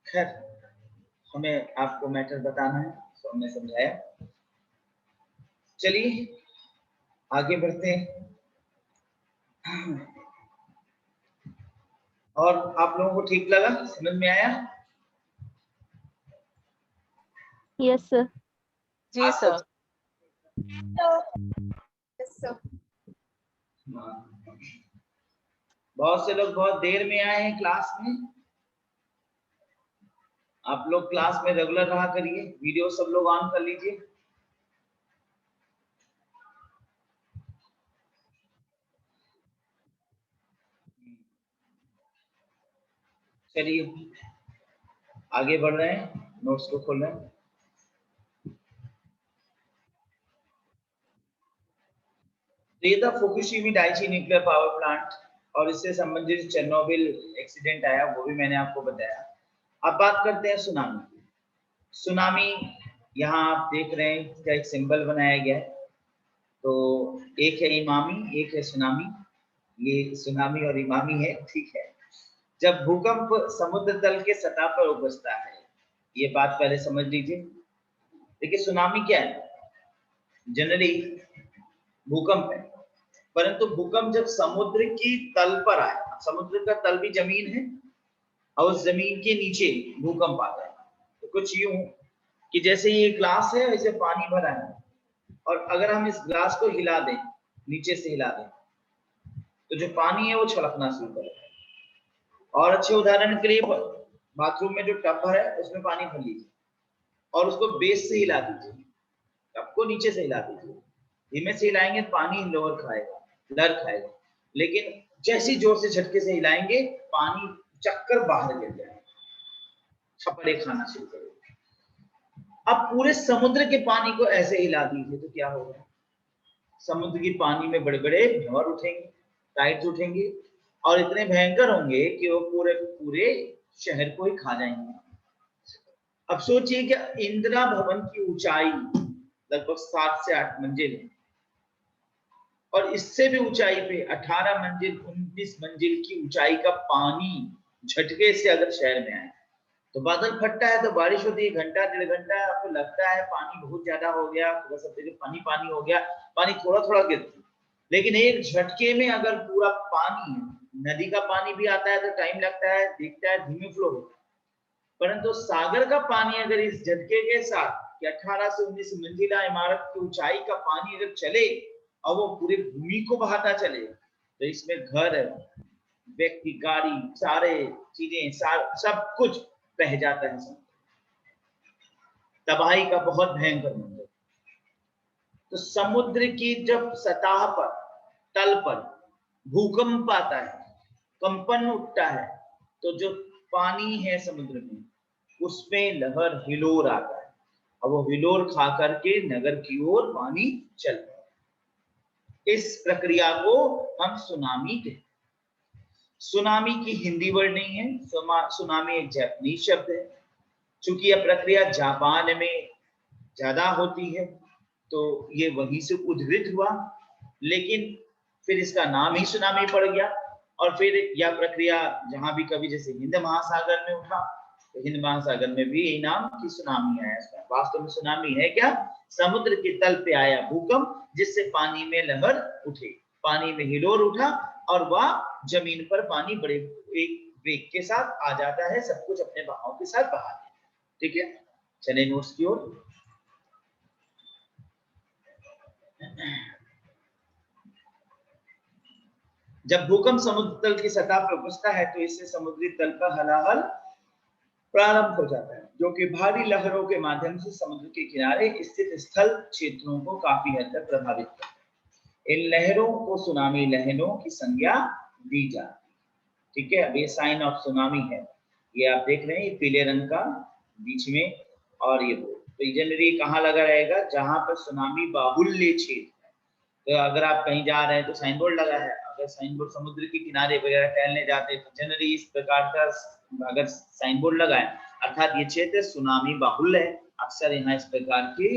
खैर, हमें आपको मैटर बताना है तो हमने समझाया। चलिए आगे बढ़ते हैं। और आप लोगों को ठीक लगा, समझ में आया? Yes sir. जी सर। बहुत से लोग बहुत देर में आए हैं क्लास में। आप लोग क्लास में रेगुलर रहा करिए, वीडियो सब लोग ऑन कर लीजिए। चलिए आगे बढ़ रहे हैं, नोट्स को खोल रहे हैं। तो ये था Fukushima Daiichi nuclear power plant, और इससे संबंधित चेरनोबिल एक्सीडेंट आया, वो भी मैंने आपको बताया। अब बात करते हैं सुनामी। सुनामी यहाँ आप देख रहे हैं इसका एक सिंबल बनाया गया है। तो एक है इमामी, एक है सुनामी। ये सुनामी और इमामी है, ठीक है। जब भूकंप समुद्र तल के सतह पर उपजता है, ये बात पहले समझ लीजिए। देखिए सुनामी क्या है, जनरली भूकंप है, परंतु भूकंप जब समुद्र की तल पर आए, समुद्र का तल भी जमीन है और उस जमीन के नीचे भूकंप आता है। तो कुछ यूं कि जैसे ये ग्लास है वैसे पानी भरा है, और अगर हम इस ग्लास को हिला दें, नीचे से हिला दें, तो जो पानी है वो छलकना शुरू करेगा। और अच्छे उदाहरण के लिए बाथरूम में जो टब है उसमें पानी भर लीजिए और उसको बेस से हिला दीजिए, टब को नीचे से हिला दीजिए। धीमे से हिलाएंगे पानी लोअर खाएगा, लहर खाएगा, लेकिन जैसी जोर से झटके से हिलाएंगे पानी चक्कर बाहर गिर जाएगा, छपड़े खाना शुरू करेगा। अब पूरे समुद्र के पानी को ऐसे हिला दीजिए तो क्या होगा, समुद्र की पानी में बड़े बड़े भंवर उठेंगे, टाइड्स उठेंगे और इतने भयंकर होंगे कि वो पूरे पूरे शहर को ही खा जाएंगे। अब सोचिए कि इंदिरा भवन की ऊंचाई लगभग 7 से 8 मंजिल है, और इससे भी ऊंचाई पे 18 मंजिल 19 मंजिल की ऊंचाई का पानी झटके से अगर शहर में आए, तो बादल फटता है तो बारिश होती है, घंटा 1.5 घंटा आपको लगता है पानी बहुत ज्यादा हो गया, थोड़ा सा पानी पानी हो गया, पानी थोड़ा थोड़ा गिरता, लेकिन एक झटके में अगर पूरा पानी, नदी का पानी भी आता है तो टाइम लगता है, दिखता है धीमे फ्लो होता है, परंतु सागर का पानी अगर इस झटके के साथ कि 18 से 19 मंजिला इमारत की ऊंचाई का पानी अगर चले और वो पूरी भूमि को बहाता चले, तो इसमें घर, व्यक्ति, गाड़ी, सारे चीजें, सब कुछ बह जाता है। तबाही का बहुत भयंकर मंजर। तो समुद्र की जब सतह पर, तल पर भूकंप आता है, कंपन उठता है, तो जो पानी है समुद्र में उसमें लहर हिलोर आता है, और वो हिलोर खा करके नगर की ओर पानी चलता है। इस प्रक्रिया को हम सुनामी कहते हैं। सुनामी की हिंदी वर्ड नहीं है, सुनामी एक जापानीज शब्द है। चूंकि यह प्रक्रिया जापान में ज्यादा होती है तो ये वहीं से उद्भूत हुआ, लेकिन फिर इसका नाम ही सुनामी पड़ गया। और फिर यह प्रक्रिया जहां भी कभी जैसे हिंद महासागर में उठा, तो हिंद महासागर में भी यही नाम कि सुनामी आया। इसका वास्तव में सुनामी है क्या, समुद्र के तल पे आया भूकंप जिससे पानी में लहर उठे, पानी में हिलोर उठा और वह जमीन पर पानी बड़े एक वेग के साथ आ जाता है, सब कुछ अपने बहाव के साथ बहा देता है। ठीक है, चले नोट्स की ओर। जब भूकंप समुद्र तल की सतह पर उपजता है तो इससे समुद्री तल का हलाहल प्रारंभ हो जाता है, जो कि भारी लहरों के माध्यम से समुद्र के किनारे स्थित स्थल क्षेत्रों को काफी हद तक प्रभावित करता है। इन लहरों को सुनामी लहरों की संज्ञा दी जाती है। ठीक है, अब ये साइन ऑफ सुनामी है, ये आप देख रहे हैं, ये पीले रंग का बीच में, और ये तो जनरली कहाँ लगा रहेगा, जहां पर सुनामी बाहुल्य क्षेत्र है। तो अगर आप कहीं जा रहे हैं तो साइन बोर्ड लगा है, अगर साइन बोर्ड समुद्र के किनारे वगैरह टहलने जाते हैं तो जनरली इस प्रकार का अगर साइन बोर्ड लगा है, अर्थात ये क्षेत्र सुनामी बाहुल्य है, अक्सर यहाँ इस प्रकार की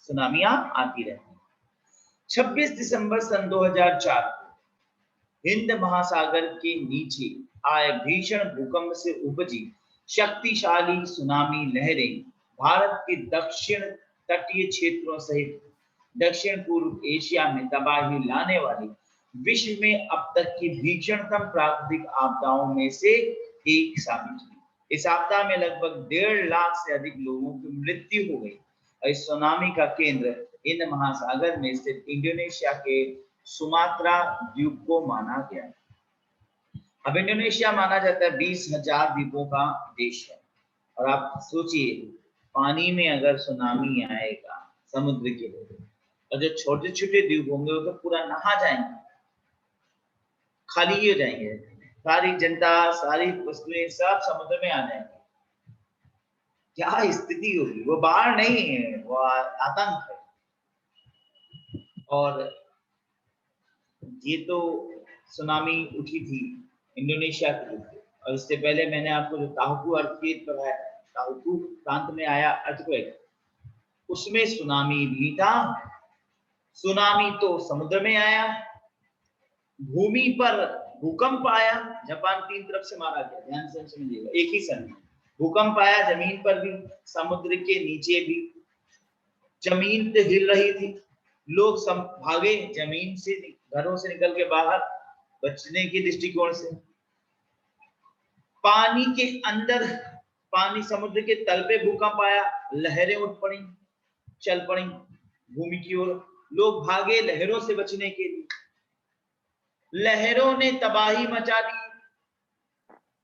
सुनामियां आती रहती हैं। 26 दिसंबर सन 2004 को हिंद महासागर के नीचे आए भीषण भूकंप से उपजी शक्तिशाली सुनामी लहरें भारत के दक्षिण तटीय क्षेत्रों सहित दक्षिण पूर्व एशिया में तबाही लाने वाली विश्व में अब तक की भीषणतम प्राकृतिक आपदाओं में से एक साबित हुई। इस आपदा में लगभग 1.5 लाख से अधिक लोगों की मृत्यु हो गई और इस सुनामी का केंद्र हिंद महासागर में स्थित इंडोनेशिया के सुमात्रा द्वीप को माना गया। अब इंडोनेशिया माना जाता है 20,000 द्वीपों का देश है, और आप सोचिए पानी में अगर सुनामी आएगा समुद्र के लिए, और जो छोटे छोटे द्वीप होंगे वो तो पूरा नहा जाएंगे, खाली हो जाएंगे, सारी जनता सारी वस्तुएं सब समुद्र में आ जाएंगे। क्या स्थिति होगी, वो बाढ़ नहीं है, वो आतंक है। और ये तो सुनामी उठी थी इंडोनेशिया के लिए, और इससे पहले मैंने आपको जो ताहुकू अर्थक्वेक पढ़ाया, ताहुकू प्रांत में आया अर्थक्वेक, उसमें सुनामी भी था। सुनामी तो समुद्र में आया, भूमि पर भूकंप आया, जापान 3 तरफ से मारा गया, ध्यान से समझिएगा, एक ही समय भूकंप आया, जमीन पर भी समुद्र के नीचे भी, जमीन तो हिल रही थी, लोग सब भागे जमीन से, घरों से निकल के बाहर बचने के दृष्टिकोण से। पानी के अंदर, पानी समुद्र के तल पे भूकंप आया, लहरें उठ पड़ी, चल पड़ी भूमि की ओर, लोग भागे लहरों से बचने के लिए। लहरों ने तबाही मचा दी,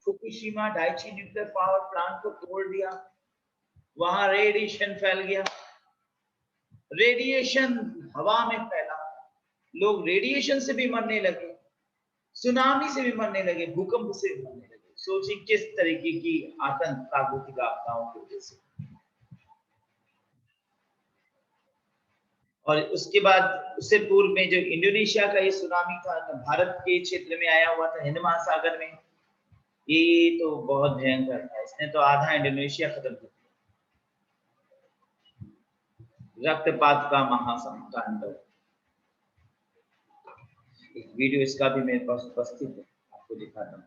Fukushima Daiichi nuclear power plant को तोड़ दिया, वहां रेडिएशन फैल गया, रेडिएशन हवा में फैला, लोग रेडिएशन से भी मरने लगे, सुनामी से भी मरने लगे, भूकंप से भी मरने लगे। सोचिए किस तरीके की आतंक प्राकृतिक आपदाओं की वजह से। और उसके बाद, उससे पूर्व में जो इंडोनेशिया का ये सुनामी था, भारत के क्षेत्र में आया हुआ था, हिंद महासागर में, ये तो बहुत भयंकर था, इसने तो आधा इंडोनेशिया खत्म कर दिया। रक्तपात का महातांडव। एक वीडियो इसका भी मेरे पास उपस्थित है, आपको दिखाता हूँ।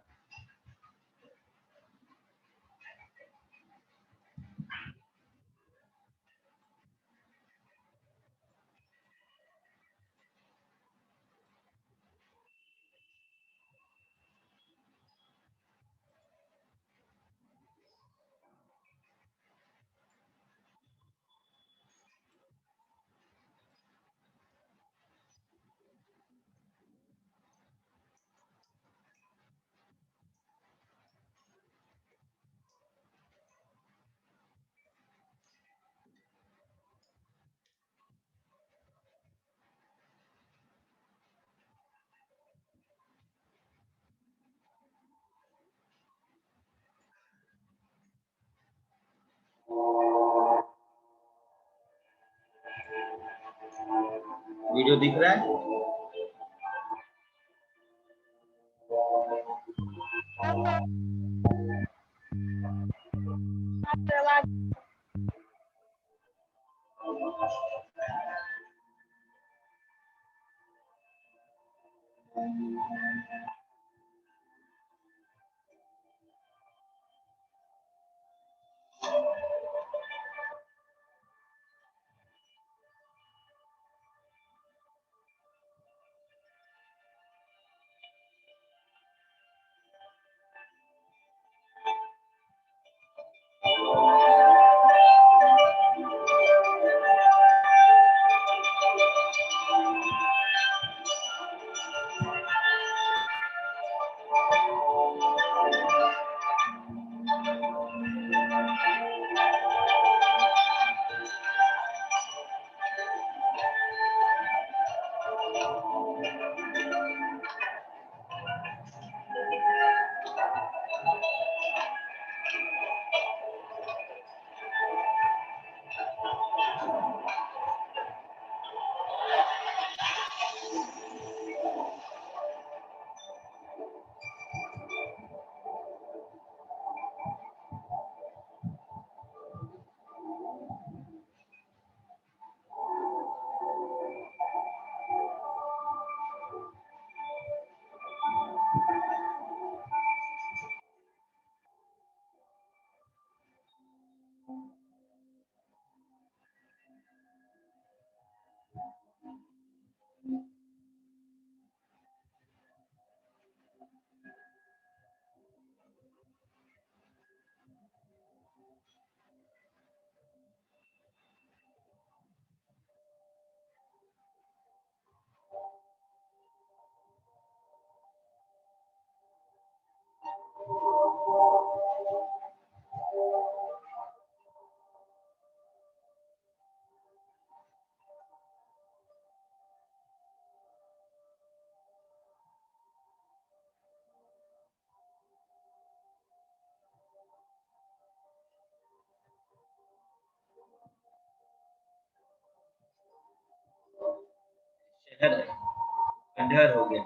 वीडियो दिख रहा है? शहर खंडहर हो गया।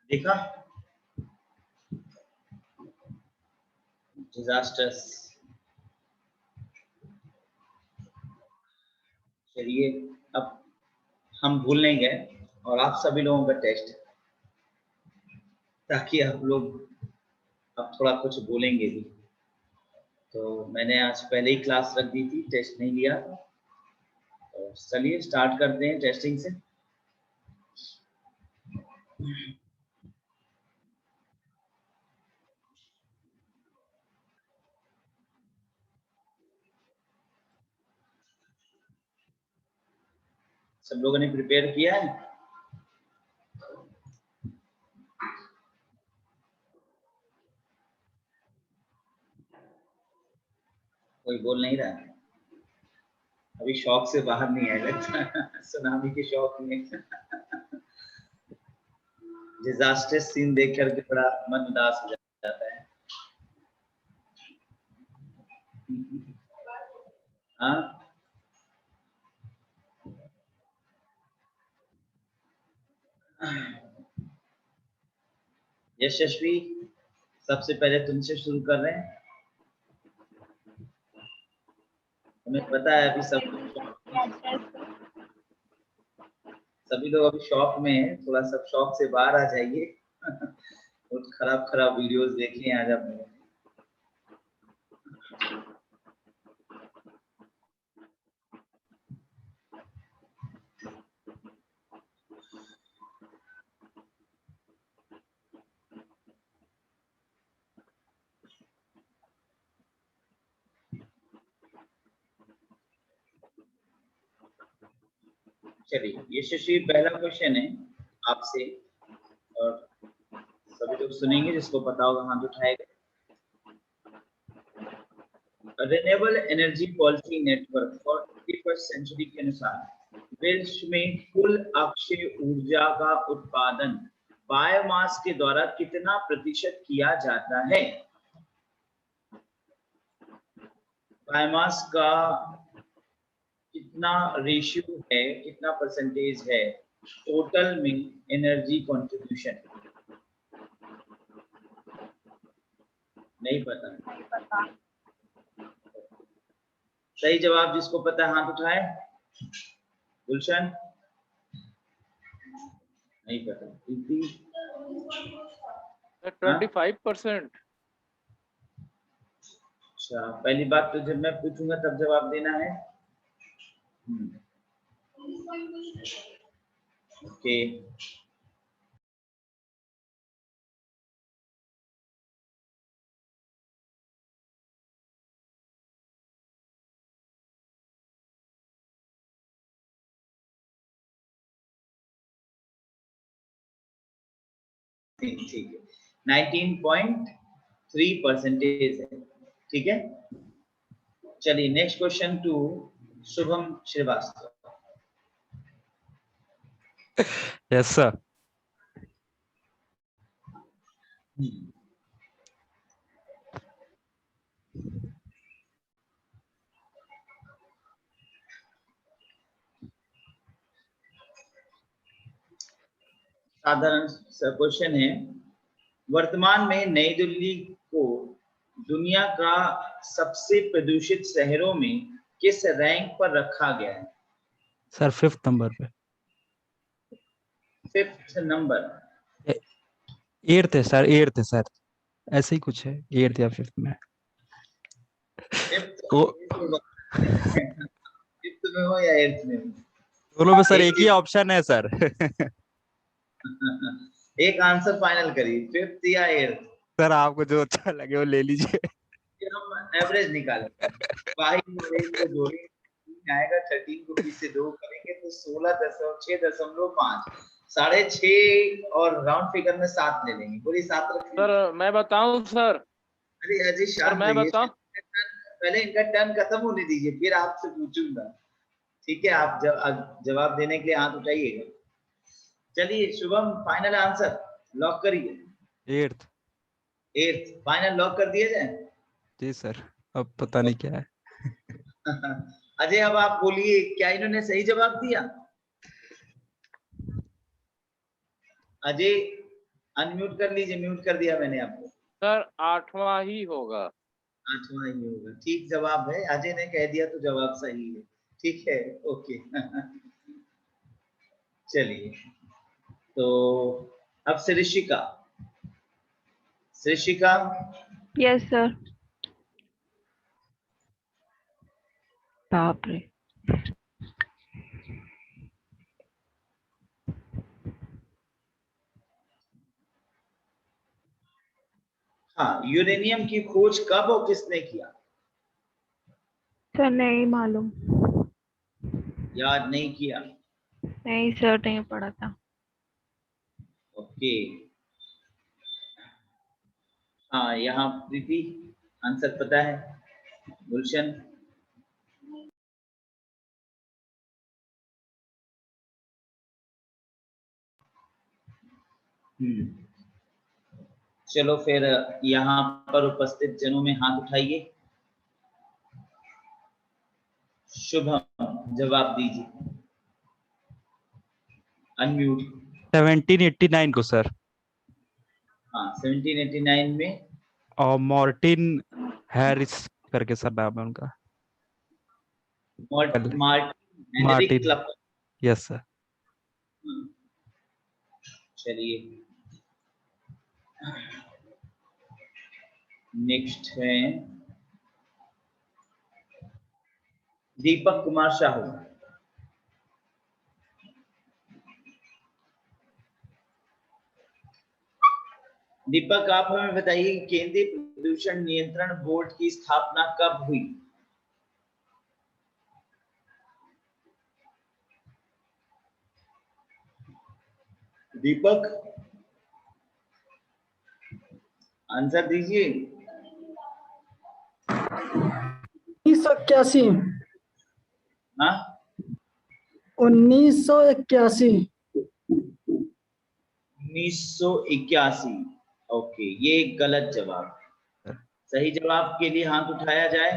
देखा, डिजास्टर्स। चलिए अब हम भूल नहीं गए और आप सभी लोगों का टेस्ट, ताकि आप लोग अब थोड़ा कुछ बोलेंगे भी। तो मैंने आज पहले ही क्लास रख दी थी, टेस्ट नहीं लिया। तो चलिए स्टार्ट करते हैं टेस्टिंग से। सब लोगों ने प्रिपेयर किया है? कोई बोल नहीं रहा है, अभी शौक से बाहर नहीं आया लगता सुनामी के शौक में। डिजास्टर सीन देख करके बड़ा मन उदास हो जाता है। हाँ, यशस्वी, सबसे पहले तुमसे शुरू कर रहे हैं। हमें पता है अभी सभी लोग अभी शौक में हैं, थोड़ा सब शौक से बाहर आ जाइए। बहुत खराब खराब वीडियोस देखे हैं आज आपने। चलिए यशस्वी, पहला क्वेश्चन है आपसे और सभी लोग सुनेंगे, जिसको पता होगा हाथ उठाएगा। Renewable energy policy network for 21st century के अनुसार विश्व में कुल अक्षय ऊर्जा का उत्पादन बायोमास के द्वारा कितना प्रतिशत किया जाता है? बायोमास का कितना रेशियो है, कितना परसेंटेज है टोटल में एनर्जी कंट्रीब्यूशन? नहीं पता। सही जवाब जिसको पता है हाथ उठाए। गुलशन, नहीं पता। 25%। अच्छा, पहली बात तो जब मैं पूछूंगा तब जवाब देना है। ओके, ठीक है, 19.3% है। ठीक है, चलिए next question to Shubham Shrivastava. Yes sir. साधारण क्वेश्चन है, वर्तमान में नई दिल्ली को दुनिया का सबसे प्रदूषित शहरों में किस रैंक पर रखा गया है? सर 5th नंबर पे। 5th number? 8th है सर, 8th है सर, ऐसे ही कुछ है, 8th या 5th में। 5th में हो या 8th में हो? दोनों में सर एक ही ऑप्शन है सर। एक आंसर फाइनल करिए, 5th या 8th? सर आपको जो अच्छा लगे वो ले लीजिए। हम एवरेज निकालेंगे, को जोड़ेंगे, आएगा 13 को 20 से 2 करेंगे तो 16.6.5, 6.5 और राउंड फिगर में 7 ले लेंगे। पूरी 7 रखेंगे। सर मैं बताऊं सर? अरे अजय सर शांत मैं रहिए, बताऊं? पहले इनका टर्न खत्म होने दीजिए, फिर आपसे पूछूंगा। ठीक है, आप जवाब देने के लिए हाथ उठाइएगा। चलिए शुभम, फाइनल आंसर लॉक करिए। 8th फाइनल लॉक कर दिया जाए? जी सर, अब पता नहीं क्या है। अजय अब आप बोलिए, क्या इन्होंने सही जवाब दिया? अजय अनम्यूट कर लीजिए, म्यूट कर दिया मैंने आपको। सर 8वां ही होगा। 8वां ही होगा, ठीक जवाब है। अजय ने कह दिया तो जवाब सही है, ठीक है, ओके। चलिए, तो अब श्रीशिका। श्रीशिका, यस सर। बाप रे। हाँ, यूरेनियम की खोज कब और किसने किया? सर नहीं मालूम। याद नहीं किया? नहीं सर, नहीं पढ़ा था। ओके, हाँ, यहाँ प्रीति आंसर पता है। गुलशन, चलो फिर यहाँ पर उपस्थित जनों में हाथ उठाइए। शुभम, जवाब दीजिए, अनम्यूट। 1789 को सर। हाँ, 1789 में। और मार्टिन हैरिस करके सर नाम है उनका। Martin Martin, club. Yes sir. चलिए, नेक्स्ट है दीपक कुमार साहू। दीपक, आप हमें बताइए केंद्रीय प्रदूषण नियंत्रण बोर्ड की स्थापना कब हुई? दीपक, आंसर दीजिए। 1981। हाँ, 1981। 1981। ओके, ये गलत जवाब। सही जवाब के लिए हाथ उठाया जाए।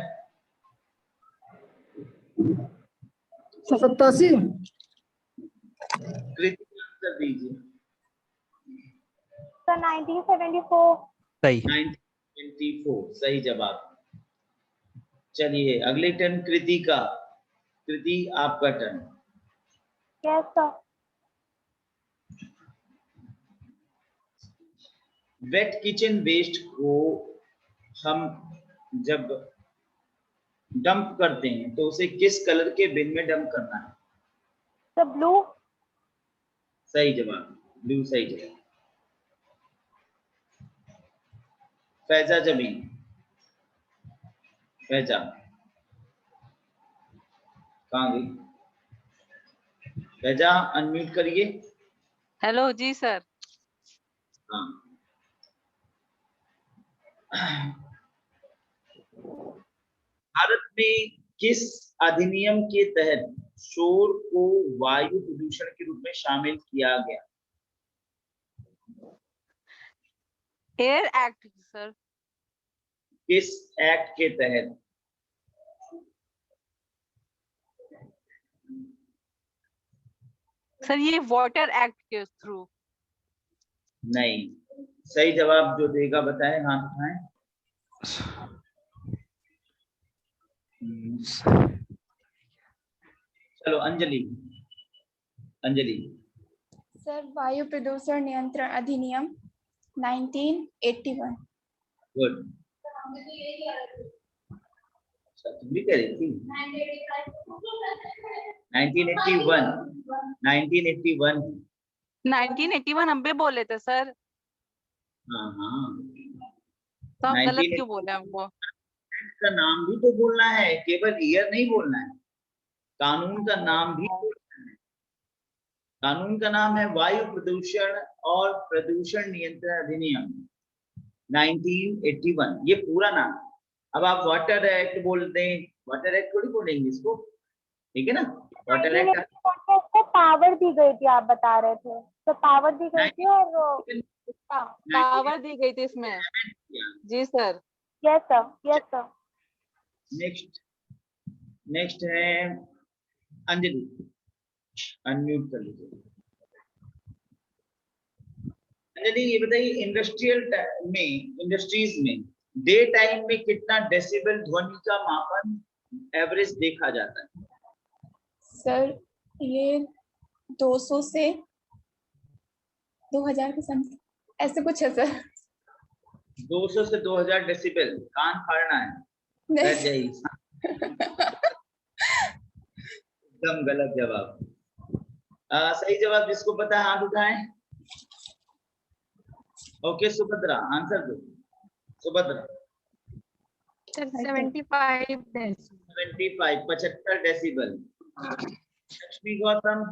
87। कृतिका, आंसर दीजिए। सर 1974। सही। 1924 सही जवाब। चलिए, अगले टर्न कृति का। कृति, आपका turn. Yes sir. Wet kitchen waste को हम जब डंप करते हैं तो उसे किस कलर के बिन में डंप करना है? Sir blue. सही जवाब, ब्लू सही जवाब। फैजा जमीन, फैजा कहाँ गई? फैजा, अनम्यूट करिए। हेलो जी सर। हाँ, भारत में किस अधिनियम के तहत शोर को वायु प्रदूषण के रूप में शामिल किया गया? Air act sir. किस एक्ट के तहत? सर ये वाटर एक्ट के थ्रू। नहीं, सही जवाब जो देगा बताएं, हाथ उठाएं। चलो, अंजलि, अंजलि। सर वायु प्रदूषण नियंत्रण अधिनियम 1981। गुड। अच्छा, तुम भी कह रही थी 1981। 1981। 1981 हम भी बोले थे सर। हाँ हाँ, तो आप गलत क्यों बोले हमको? का नाम भी तो बोलना है, केवल ईयर नहीं बोलना है। कानून का नाम भी बोलना है। कानून का नाम है वायु प्रदूषण और प्रदूषण नियंत्रण अधिनियम 1981, ये पूरा नाम। अब आप वाटर एक्ट बोल दें, वाटर एक्ट थोड़ी बोलेंगे इसको, ठीक है ना? वाटर एक्ट पावर दी गई थी, आप बता रहे थे तो पावर दी गई थी और पावर दी गई थी इसमें। जी sir. Yes sir, yes sir. Next है अंजलि, अनम्यूट कर लीजिए। चलिए ये बताइए, इंडस्ट्रीज में डे टाइम में कितना डेसिबल ध्वनि का मापन एवरेज देखा जाता है? सर ये 200 से 2000 के समथिंग ऐसे कुछ है सर। 200 से 2000 डेसिबल। कान फाड़ना है, बैठ जाइए। एकदम गलत जवाब। सही जवाब जिसको पता है हाथ उठाएं। ओके सुभद्रा, आंसर दो। सुभद्रा। Sir 75 75 decibel. लक्ष्मी गौतम,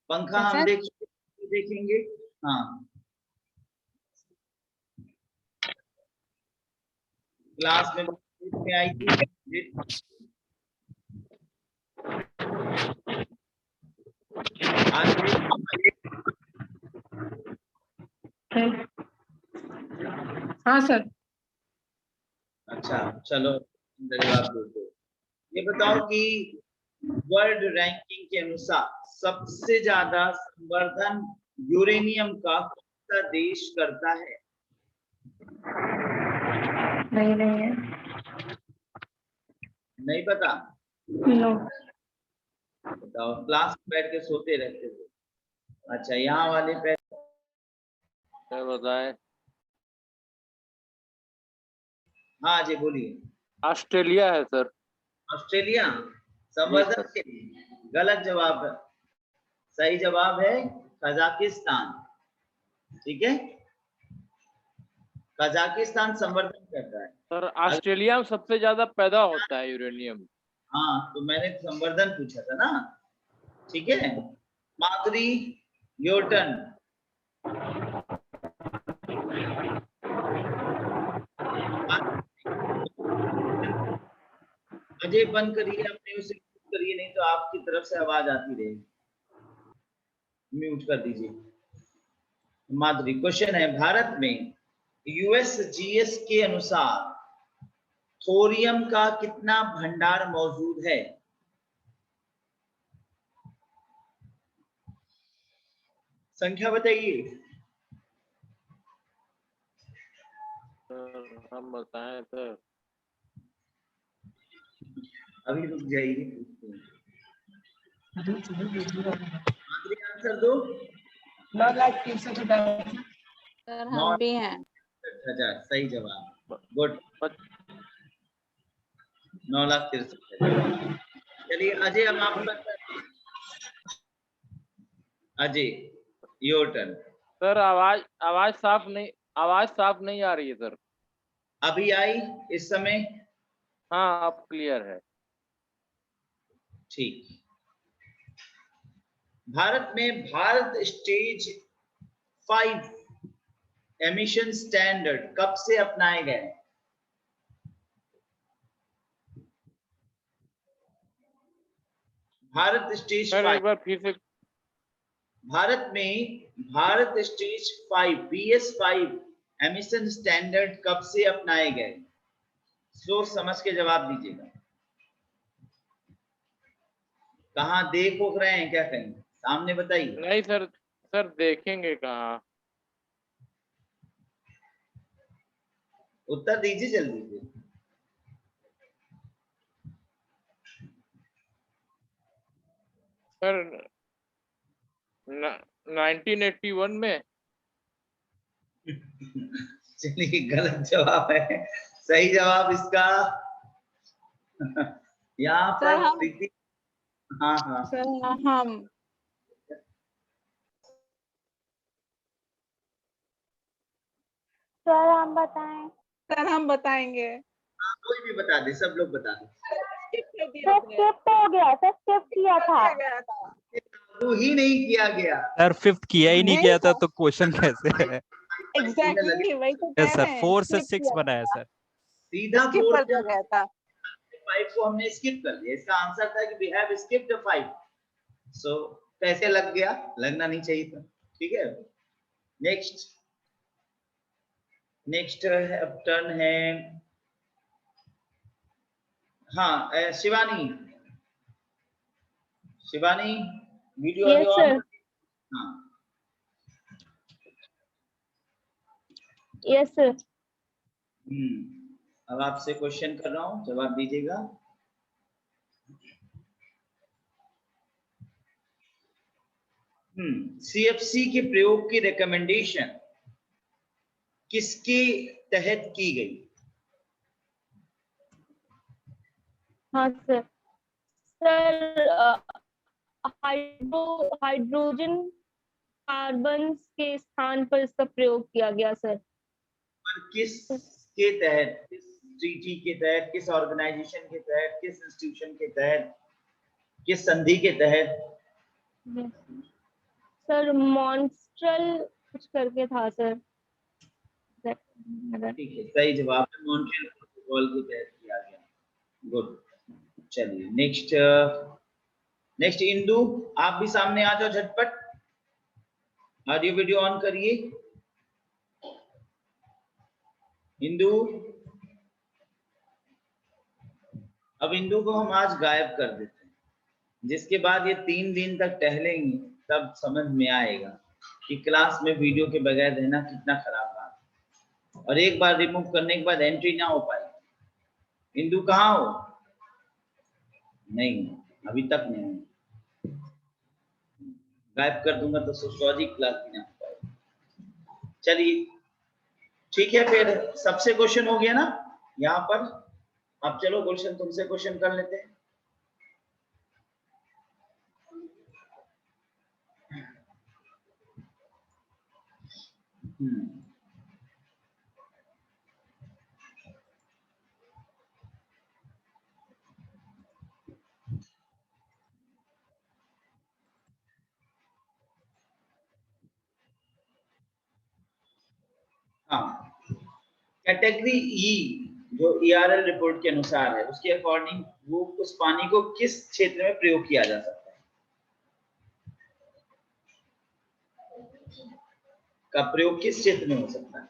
पंखा हम देखेंगे। हाँ, क्लास में आई थी। हाँ सर। अच्छा चलो जवाब दो। ये बताओ कि वर्ल्ड रैंकिंग के अनुसार सबसे ज्यादा संवर्धन यूरेनियम का कौन सा देश करता है? नहीं है। नहीं पता? नो। बताओ, क्लास में बैठ के सोते रहते हो। अच्छा, यहाँ वाले पे बताए। हाँ जी बोलिए। ऑस्ट्रेलिया है सर। ऑस्ट्रेलिया संवर्धन के लिए? गलत जवाब है। सही जवाब है कजाकिस्तान। ठीक है, कजाकिस्तान संवर्धन करता है। सर ऑस्ट्रेलिया में सबसे ज्यादा पैदा होता है यूरेनियम। हाँ तो मैंने संवर्धन पूछा था ना। ठीक है, माधुरी योर टर्न। अजय बंद करिए, अपने उसे म्यूट करिए, नहीं तो आपकी तरफ से आवाज आती रहेगी। म्यूट कर दीजिए। माधुरी, क्वेश्चन है, भारत में यूएसजीएस के अनुसार थोरियम का कितना भंडार मौजूद है? संख्या बताइए। हम बताएं सर। अभी रुक जाइए, आंसर दो। 9,63,000 सर हम भी हैं। सही जवाब, गुड। 9,63,000। चलिए अजय, अब आपका अजय योर टर्न। सर आवाज साफ नहीं आ रही है सर। अभी आई इस समय? हाँ अब क्लियर है। ठीक। भारत में भारत स्टेज 5 एमिशन स्टैंडर्ड कब से अपनाए गए? भारत स्टेज 5। एक बार फिर से। भारत में Bharat stage 5 BS5 emission standard कब से अपनाए गए? सोच समझ के जवाब दीजिएगा। कहाँ देख रहे हैं क्या कहीं सामने? बताइए। नहीं सर देखेंगे कहाँ। उत्तर दीजिए जल्दी से। सर 1981 में। चलिए गलत जवाब है। सही जवाब इसका यहाँ पर प्रीति। हाँ हाँ सर हम सर हम बताएं। सर हम बताएंगे। हाँ, कोई भी बता दे, सब लोग बता दे। सर स्किप हो गया, सर स्किप किया था। वो ही नहीं किया गया सर, 5th किया ही नहीं गया था तो क्वेश्चन कैसे है? एग्जैक्टली वही तो यस सर, 4 से 6 बनाया सर। सीधा स्किप 4 कर दिया गया था। 5 को हमने स्किप कर दिया। इसका आंसर था कि वी हैव स्किप्ड 5। सो कैसे लग गया? लगना नहीं चाहिए था। ठीक है, नेक्स्ट अब टर्न है। हाँ शिवानी वीडियो Yes, sir. हाँ यस सर। अब आपसे क्वेश्चन कर रहा हूँ, जवाब दीजिएगा। CFC के प्रयोग की रिकमेंडेशन किसके तहत की गई? हाँ सर। सर हाइड्रोजन कार्बन के स्थान पर इसका प्रयोग किया गया सर। पर किस के तहत, किस ट्रीटी के तहत, किस ऑर्गेनाइजेशन के तहत, किस इंस्टीट्यूशन के तहत, किस संधि के तहत? सर मॉन्ट्रियल कुछ करके था सर। ठीक है, सही जवाब है, मॉन्ट्रियल प्रोटोकॉल के तहत किया गया। गुड। चलिए नेक्स्ट इंदु, आप भी सामने आ जाओ झटपट, ऑडियो वीडियो ऑन करिए। इंदु, अब इंदु को हम आज गायब कर देते हैं, जिसके बाद ये 3 दिन तक टहलेंगे, तब समझ में आएगा कि क्लास में वीडियो के बगैर रहना कितना खराब बात है। और एक बार रिमूव करने के बाद एंट्री ना हो पाएगी। इंदु कहाँ हो? नहीं, अभी तक नहीं। गायब कर दूंगा तो सोशियोलॉजी क्लास भी ना हो पाएगी। चलिए ठीक है, फिर सबसे क्वेश्चन हो गया ना यहाँ पर। अब चलो गुलशन तुमसे क्वेश्चन कर लेते हैं। हाँ, कैटेगरी ई जो ERL रिपोर्ट के अनुसार है, उसके अकॉर्डिंग वो उस पानी को किस क्षेत्र में प्रयोग किया जा सकता है? का प्रयोग किस क्षेत्र में हो सकता है?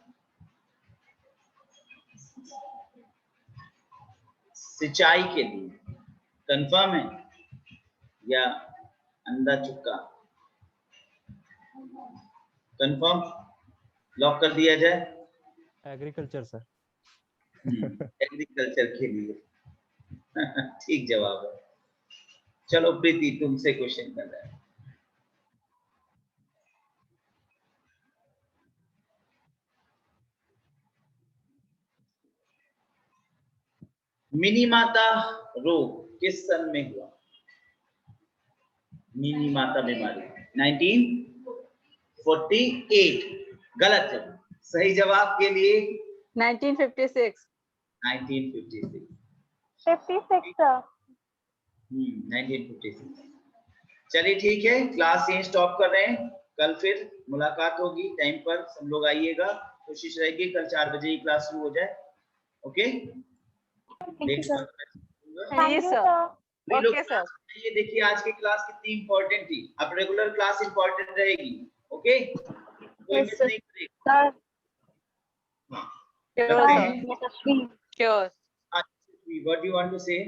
सिंचाई के लिए कंफर्म है या अंधा चुक्का? कंफर्म, लॉक कर दिया जाए। Agriculture sir. एग्रीकल्चर के लिए ठीक जवाब है। चलो प्रीति तुमसे क्वेश्चन कर रहे हैं। मिनीमाता रोग किस सन में हुआ? मिनीमाता बीमारी 1948। गलत है, सही जवाब के लिए 1956। 1956। 1956। चलिए ठीक है, क्लास यहीं स्टॉप कर रहे हैं। कल फिर मुलाकात होगी टाइम पर, सब लोग आइएगा। कोशिश रहेगी कल 4 बजे ही क्लास शुरू हो जाए। Okay Yes, sir. ये लोग Okay, sir. ये देखिए आज की क्लास कितनी इंपॉर्टेंट थी। अब रेगुलर क्लास इंपॉर्टेंट रहेगी। ओके, कोई मिस नहीं करेगा। Sure. What do you want to say?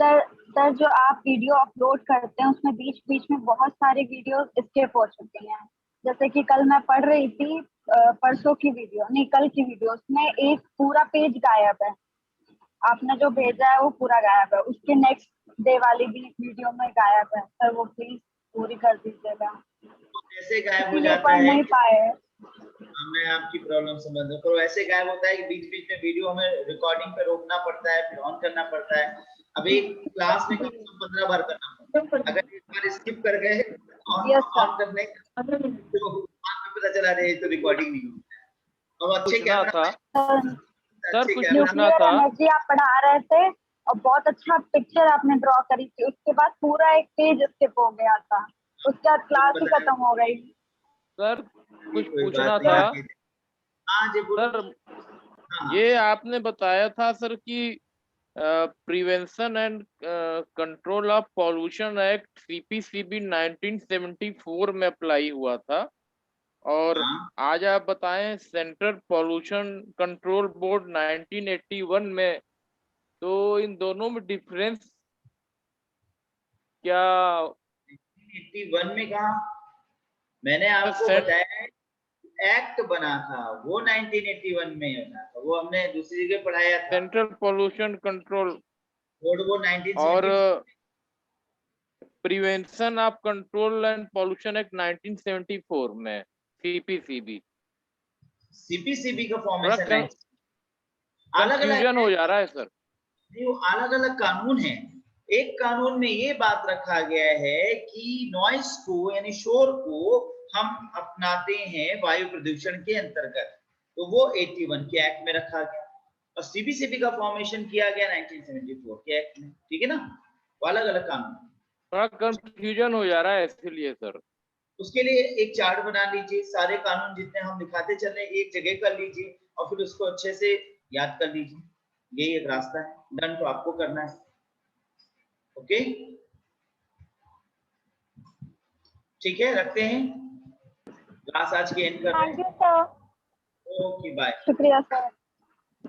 Sir जो आप वीडियो अपलोड करते हैं उसमें बीच बीच में बहुत सारे वीडियो स्किप हो चुके हैं। जैसे कि कल मैं पढ़ रही थी परसों की वीडियो, नहीं कल की वीडियो, उसमें एक पूरा पेज गायब है। आपने जो भेजा है वो पूरा गायब है, उसके नेक्स्ट डे वाली भी वीडियो में गायब है। सर वो प्लीज पूरी कर दीजिएगा। ऐसे गायब हो इसीलिए जाता पढ़ है। नहीं पाए। मैं आपकी प्रॉब्लम समझ रहा हूँ, पर ऐसे गायब होता है कि बीच बीच में वीडियो हमें रिकॉर्डिंग पे रोकना पड़ता है, फिर ऑन करना पड़ता है। अभी क्लास में कम से कम 15 बार करना पड़ता है। अगर एक बार स्किप कर गए ऑन करने तो बाद में पता चला रहे तो रिकॉर्डिंग नहीं होता है। अब अच्छे पूछना था सर, कुछ पूछना न्यूक्लियर था। एनर्जी आप पढ़ा रहे थे और बहुत अच्छा पिक्चर आपने ड्रॉ करी थी, उसके बाद पूरा एक पेज स्किप हो गया था, उसके बाद क्लास ही खत्म हो गई। सर कुछ कोई पूछना बात था नहीं। हाँ जी बोलो। सर। ये आपने बताया था सर कि prevention and control of pollution act CPCB 1974 में अप्लाई हुआ था, और आज आप बताएं सेंट्रल पॉल्यूशन कंट्रोल बोर्ड 1981 में। तो इन दोनों में डिफरेंस क्या? 81 में कहा मैंने आपको बताया है एक्ट बना था वो 1981 में बना था, वो हमने दूसरी जगह पढ़ाया था। सेंट्रल पॉल्यूशन कंट्रोल कोड वो 1974 और prevention of control and pollution act 1974 में सीपीसीबी। सीपीसीबी का फॉर्मेशन है, अलग कंफ्यूजन हो जा रहा है सर। नहीं, वो अलग अलग कानून है। एक कानून में ये बात रखा गया है कि नॉइस को यानी शोर को हम अपनाते हैं वायु प्रदूषण के अंतर्गत, तो वो 81 के एक्ट में रखा गया और सीपीसीबी का फॉर्मेशन किया गया 1974 के एक्ट में। ठीक है ना, वो अलग अलग कानून। थोड़ा कंफ्यूजन हो जा रहा है इसलिए सर। उसके लिए एक चार्ट बना लीजिए, सारे कानून जितने हम दिखाते चल रहे हैं एक जगह कर लीजिए और फिर उसको अच्छे से याद कर लीजिए। यही एक रास्ता है, डन तो आपको करना है। ओके ठीक है, रखते हैं, क्लास आज की एंड कर रहे हैं। Thank you sir. Okay bye. शुक्रिया सर।